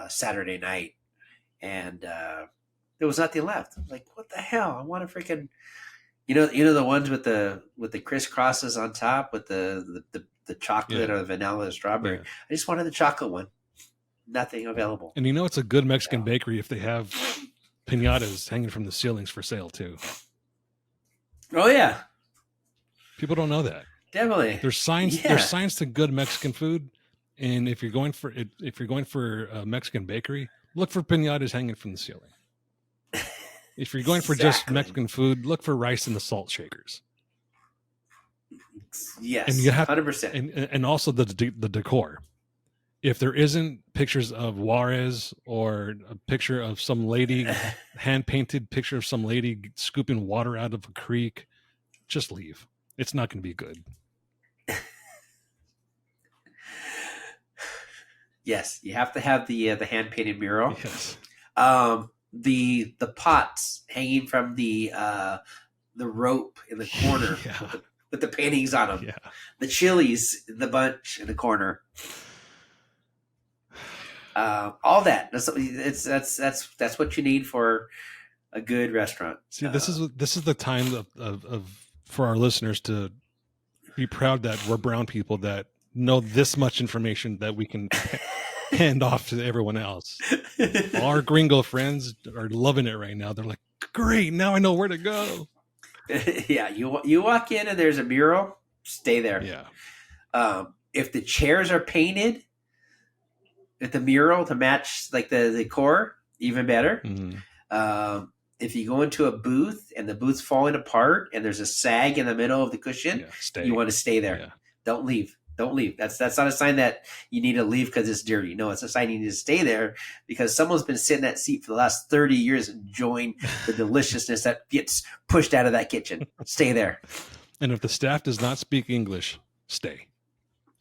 [SPEAKER 2] Saturday night, and there was nothing left. I'm like, what the hell? I want to freaking, you know the ones with the crisscrosses on top with the chocolate or the vanilla or strawberry.
[SPEAKER 1] Yeah.
[SPEAKER 2] I just wanted the chocolate one. Nothing available.
[SPEAKER 1] And it's a good Mexican bakery if they have piñatas hanging from the ceilings for sale too.
[SPEAKER 2] Oh yeah,
[SPEAKER 1] people don't know that.
[SPEAKER 2] Definitely.
[SPEAKER 1] There's signs.
[SPEAKER 2] Yeah.
[SPEAKER 1] There's signs to good Mexican food, and if you're going for a Mexican bakery, look for piñatas hanging from the ceiling. If you're going for just Mexican food, look for rice in the salt shakers.
[SPEAKER 2] Yes,
[SPEAKER 1] and you have
[SPEAKER 2] 100%.
[SPEAKER 1] And also the decor. If there isn't pictures of Juarez or a picture of some lady, hand-painted picture of some lady scooping water out of a creek, just leave. It's not going to be good.
[SPEAKER 2] Yes, you have to have the hand-painted mural.
[SPEAKER 1] Yes.
[SPEAKER 2] The pots hanging from the rope in the corner with the paintings on them.
[SPEAKER 1] Yeah.
[SPEAKER 2] The chilies in the bunch in the corner. All that. That's what you need for a good restaurant.
[SPEAKER 1] See, this is the time of for our listeners to be proud that we're brown people that know this much information that we can hand off to everyone else. Our gringo friends are loving it right now. They're like, great, now I know where to go.
[SPEAKER 2] Yeah, you walk in and there's a mural, stay there.
[SPEAKER 1] Yeah.
[SPEAKER 2] If the chairs are painted with the mural to match like the decor, even better.
[SPEAKER 1] Mm-hmm.
[SPEAKER 2] If you go into a booth and the booth's falling apart and there's a sag in the middle of the cushion, you want to stay there. Yeah. Don't leave. That's not a sign that you need to leave because it's dirty. No, it's a sign you need to stay there because someone's been sitting in that seat for the last 30 years enjoying the deliciousness that gets pushed out of that kitchen. Stay there.
[SPEAKER 1] And if the staff does not speak English, stay.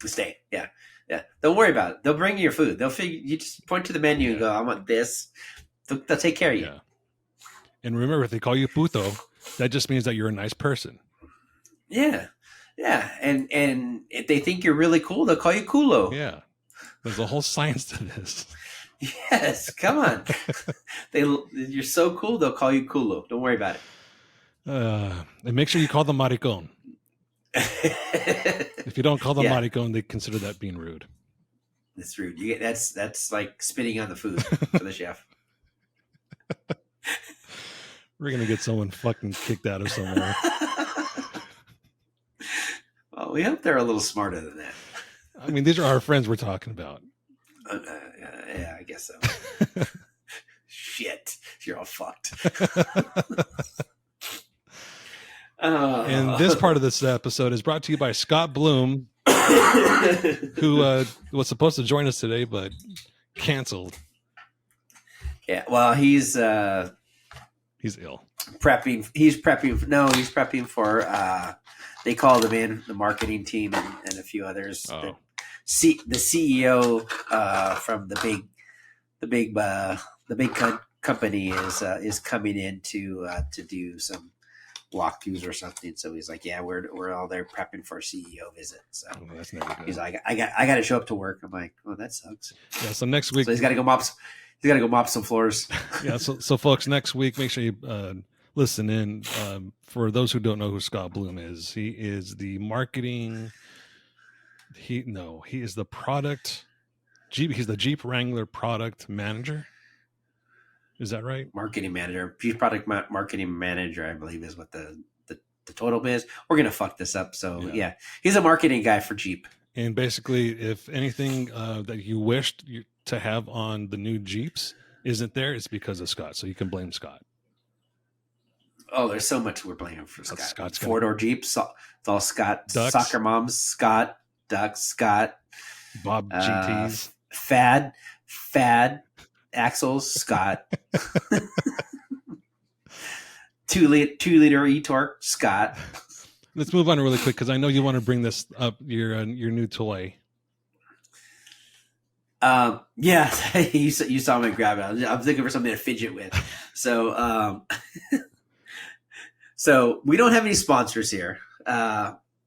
[SPEAKER 2] Stay. Yeah. Yeah. Don't worry about it. They'll bring you your food. You just point to the menu and go, I want this. They'll take care of you.
[SPEAKER 1] Yeah. And remember, if they call you puto, that just means that you're a nice person.
[SPEAKER 2] Yeah. Yeah. And if they think you're really cool, they'll call you culo.
[SPEAKER 1] Yeah. There's a whole science to this.
[SPEAKER 2] Yes. Come on. You're so cool, they'll call you culo. Don't worry about it.
[SPEAKER 1] And make sure you call them maricon. If you don't call them maricon, they consider that being rude.
[SPEAKER 2] That's rude. That's like spitting on the food for the chef.
[SPEAKER 1] We're gonna get someone fucking kicked out of somewhere.
[SPEAKER 2] Well, we hope they're a little smarter than that.
[SPEAKER 1] I mean, these are our friends we're talking about.
[SPEAKER 2] Yeah, I guess so. Shit, you're all fucked.
[SPEAKER 1] And this part of this episode is brought to you by Scott Bloom, who was supposed to join us today but canceled.
[SPEAKER 2] Yeah, well, he's
[SPEAKER 1] ill.
[SPEAKER 2] He's prepping for. They called him in, the marketing team and a few others.
[SPEAKER 1] Oh.
[SPEAKER 2] The CEO from the big company is coming in to do some walkthroughs or something. So he's like, yeah, we're all there prepping for a CEO visit. So
[SPEAKER 1] that's never good.
[SPEAKER 2] He's like, I got to show up to work. I'm like, oh, that sucks.
[SPEAKER 1] Yeah. So next week,
[SPEAKER 2] so he's got to go mop some floors.
[SPEAKER 1] Yeah. So folks, next week, make sure you listen in. For those who don't know who Scott Bloom is, he is the marketing. He is the product. He's the Jeep Wrangler product manager. Is that right?
[SPEAKER 2] Marketing manager, Jeep product marketing manager, I believe is what the total is. We're gonna fuck this up. So yeah, he's a marketing guy for Jeep.
[SPEAKER 1] And basically, if anything that you wished to have on the new Jeeps isn't there, it's because of Scott. So you can blame Scott.
[SPEAKER 2] Oh, there's so much we're blaming for Scott.
[SPEAKER 1] Scott's
[SPEAKER 2] four-door Jeeps, it's all Scott.
[SPEAKER 1] Ducks.
[SPEAKER 2] Soccer moms, Scott. Ducks, Scott.
[SPEAKER 1] Bob GTs.
[SPEAKER 2] Fad, axles, Scott. 2-liter e-torque Scott.
[SPEAKER 1] Let's move on really quick because I know you want to bring this up, your new toy.
[SPEAKER 2] Yeah, you saw me grab it. I was looking for something to fidget with. So, so we don't have any sponsors here.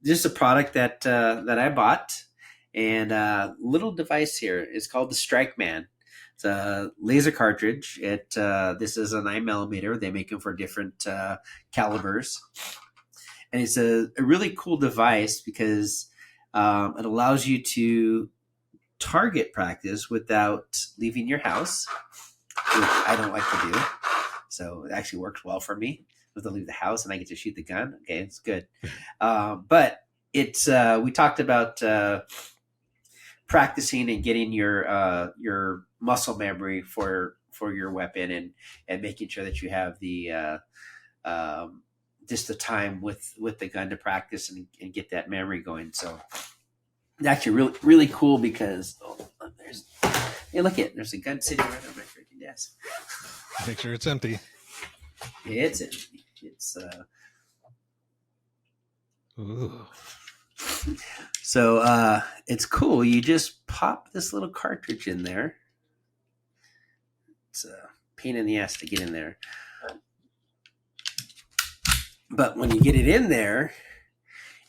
[SPEAKER 2] Just a product that I bought, and little device here is called the Strike Man. It's a laser cartridge. This is a 9mm. They make them for different calibers, and it's a really cool device because it allows you to target practice without leaving your house, which I don't like to do. So it actually works well for me. I have to leave the house and I get to shoot the gun. Okay, it's good. But it's we talked about practicing and getting your muscle memory for your weapon and making sure that you have the just the time with the gun to practice and get that memory going. So it's actually really, really cool because there's a gun sitting right on my freaking desk.
[SPEAKER 1] Make sure it's empty.
[SPEAKER 2] It's empty. It's
[SPEAKER 1] Ooh.
[SPEAKER 2] So it's cool. You just pop this little cartridge in there. It's a pain in the ass to get in there. But when you get it in there,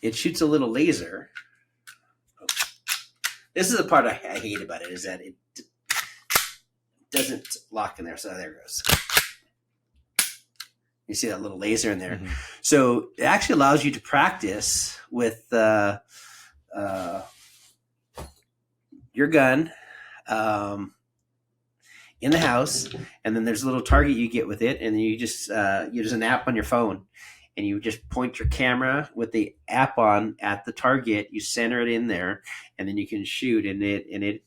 [SPEAKER 2] it shoots a little laser. This is the part I hate about it, is that it doesn't lock in there. So there it goes. You see that little laser in there. Mm-hmm. So it actually allows you to practice with your gun in the house, and then there's a little target you get with it, and then you just there's an app on your phone, and you just point your camera with the app on at the target. You center it in there, and then you can shoot. And it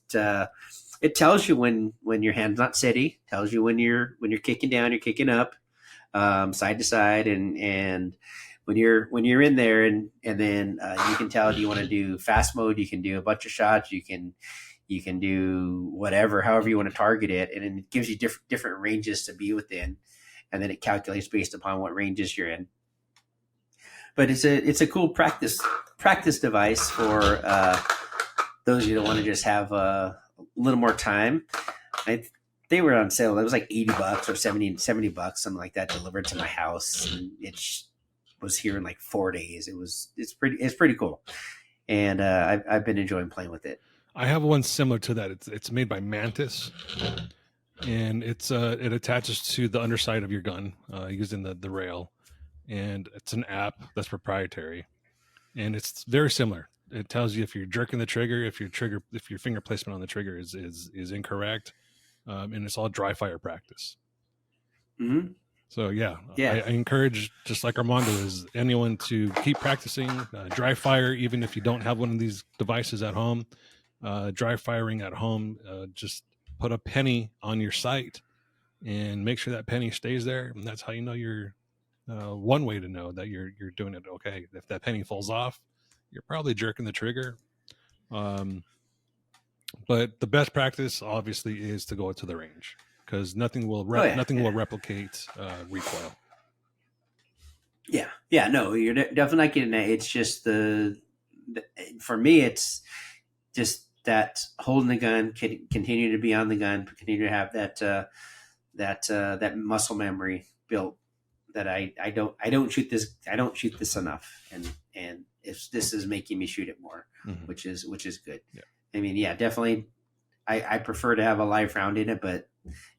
[SPEAKER 2] tells you when your hand's not steady. Tells you when you're kicking down, you're kicking up, side to side, and when you're in there, and then you can tell, do you want to do fast mode? You can do a bunch of shots. You can do whatever, however you want to target it, and then it gives you different ranges to be within, and then it calculates based upon what ranges you're in. But it's a cool practice device for those of you that want to just have a little more time. They were on sale. It was like $80 or $70, something like that, delivered to my house. And it was here in like 4 days. It's pretty cool, and I've been enjoying playing with it.
[SPEAKER 1] I have one similar to that. It's made by Mantis, and it attaches to the underside of your gun using the rail, and it's an app that's proprietary, and it's very similar. It tells you if you're jerking the trigger, if your finger placement on the trigger is incorrect, and it's all dry fire practice.
[SPEAKER 2] Mm-hmm.
[SPEAKER 1] So yeah. I encourage, just like Armando, is anyone to keep practicing dry fire, even if you don't have one of these devices at home. Dry firing at home, just put a penny on your sight and make sure that penny stays there, and that's how you know you're one way to know that you're doing it okay. If that penny falls off, you're probably jerking the trigger. But the best practice obviously is to go to the range, because nothing will replicate recoil.
[SPEAKER 2] No, you're definitely not getting that. It's just for me, it's just that holding the gun, continue to be on the gun, continue to have that muscle memory built. That I don't shoot this enough, and if this is making me shoot it more, mm-hmm. which is good. Yeah. I mean, yeah, definitely. I prefer to have a live round in it, but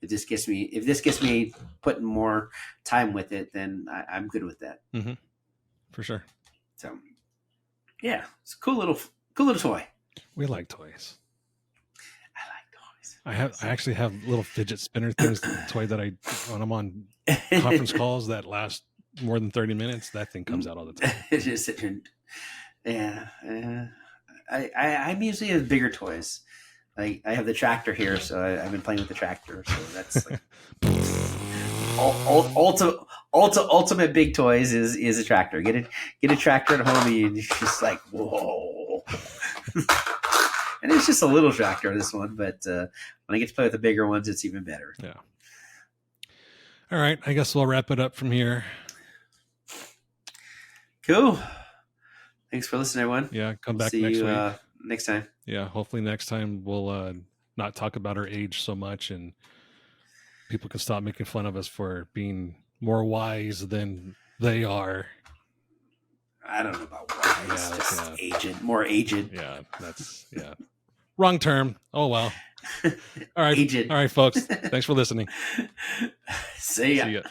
[SPEAKER 2] if this gets me putting more time with it, then I'm good with that.
[SPEAKER 1] Mm-hmm. For sure.
[SPEAKER 2] So, yeah, it's a cool little toy.
[SPEAKER 1] We like toys.
[SPEAKER 2] I like toys.
[SPEAKER 1] I actually have little fidget spinner things, toy that when I'm on conference calls that last more than 30 minutes, that thing comes out all the time.
[SPEAKER 2] It's just sitting. Yeah. I'm usually have bigger toys. I have the tractor here, so I've been playing with the tractor. So that's like ultimate big toys is a tractor. Get a tractor at home, and it's just like, whoa. And it's just a little tractor, this one, but when I get to play with the bigger ones, it's even better.
[SPEAKER 1] Yeah. All right, I guess we'll wrap it up from here.
[SPEAKER 2] Cool. Thanks for listening, everyone.
[SPEAKER 1] Yeah, come
[SPEAKER 2] We'll
[SPEAKER 1] back
[SPEAKER 2] see
[SPEAKER 1] next
[SPEAKER 2] you
[SPEAKER 1] week.
[SPEAKER 2] next time.
[SPEAKER 1] Yeah, hopefully next time we'll not talk about our age so much, and people can stop making fun of us for being more wise than they are.
[SPEAKER 2] I don't know about wise, just aged, more aged.
[SPEAKER 1] Yeah, that's wrong term. Oh well. All right,
[SPEAKER 2] Aged.
[SPEAKER 1] all right, folks. Thanks for listening.
[SPEAKER 2] See ya.
[SPEAKER 1] See ya.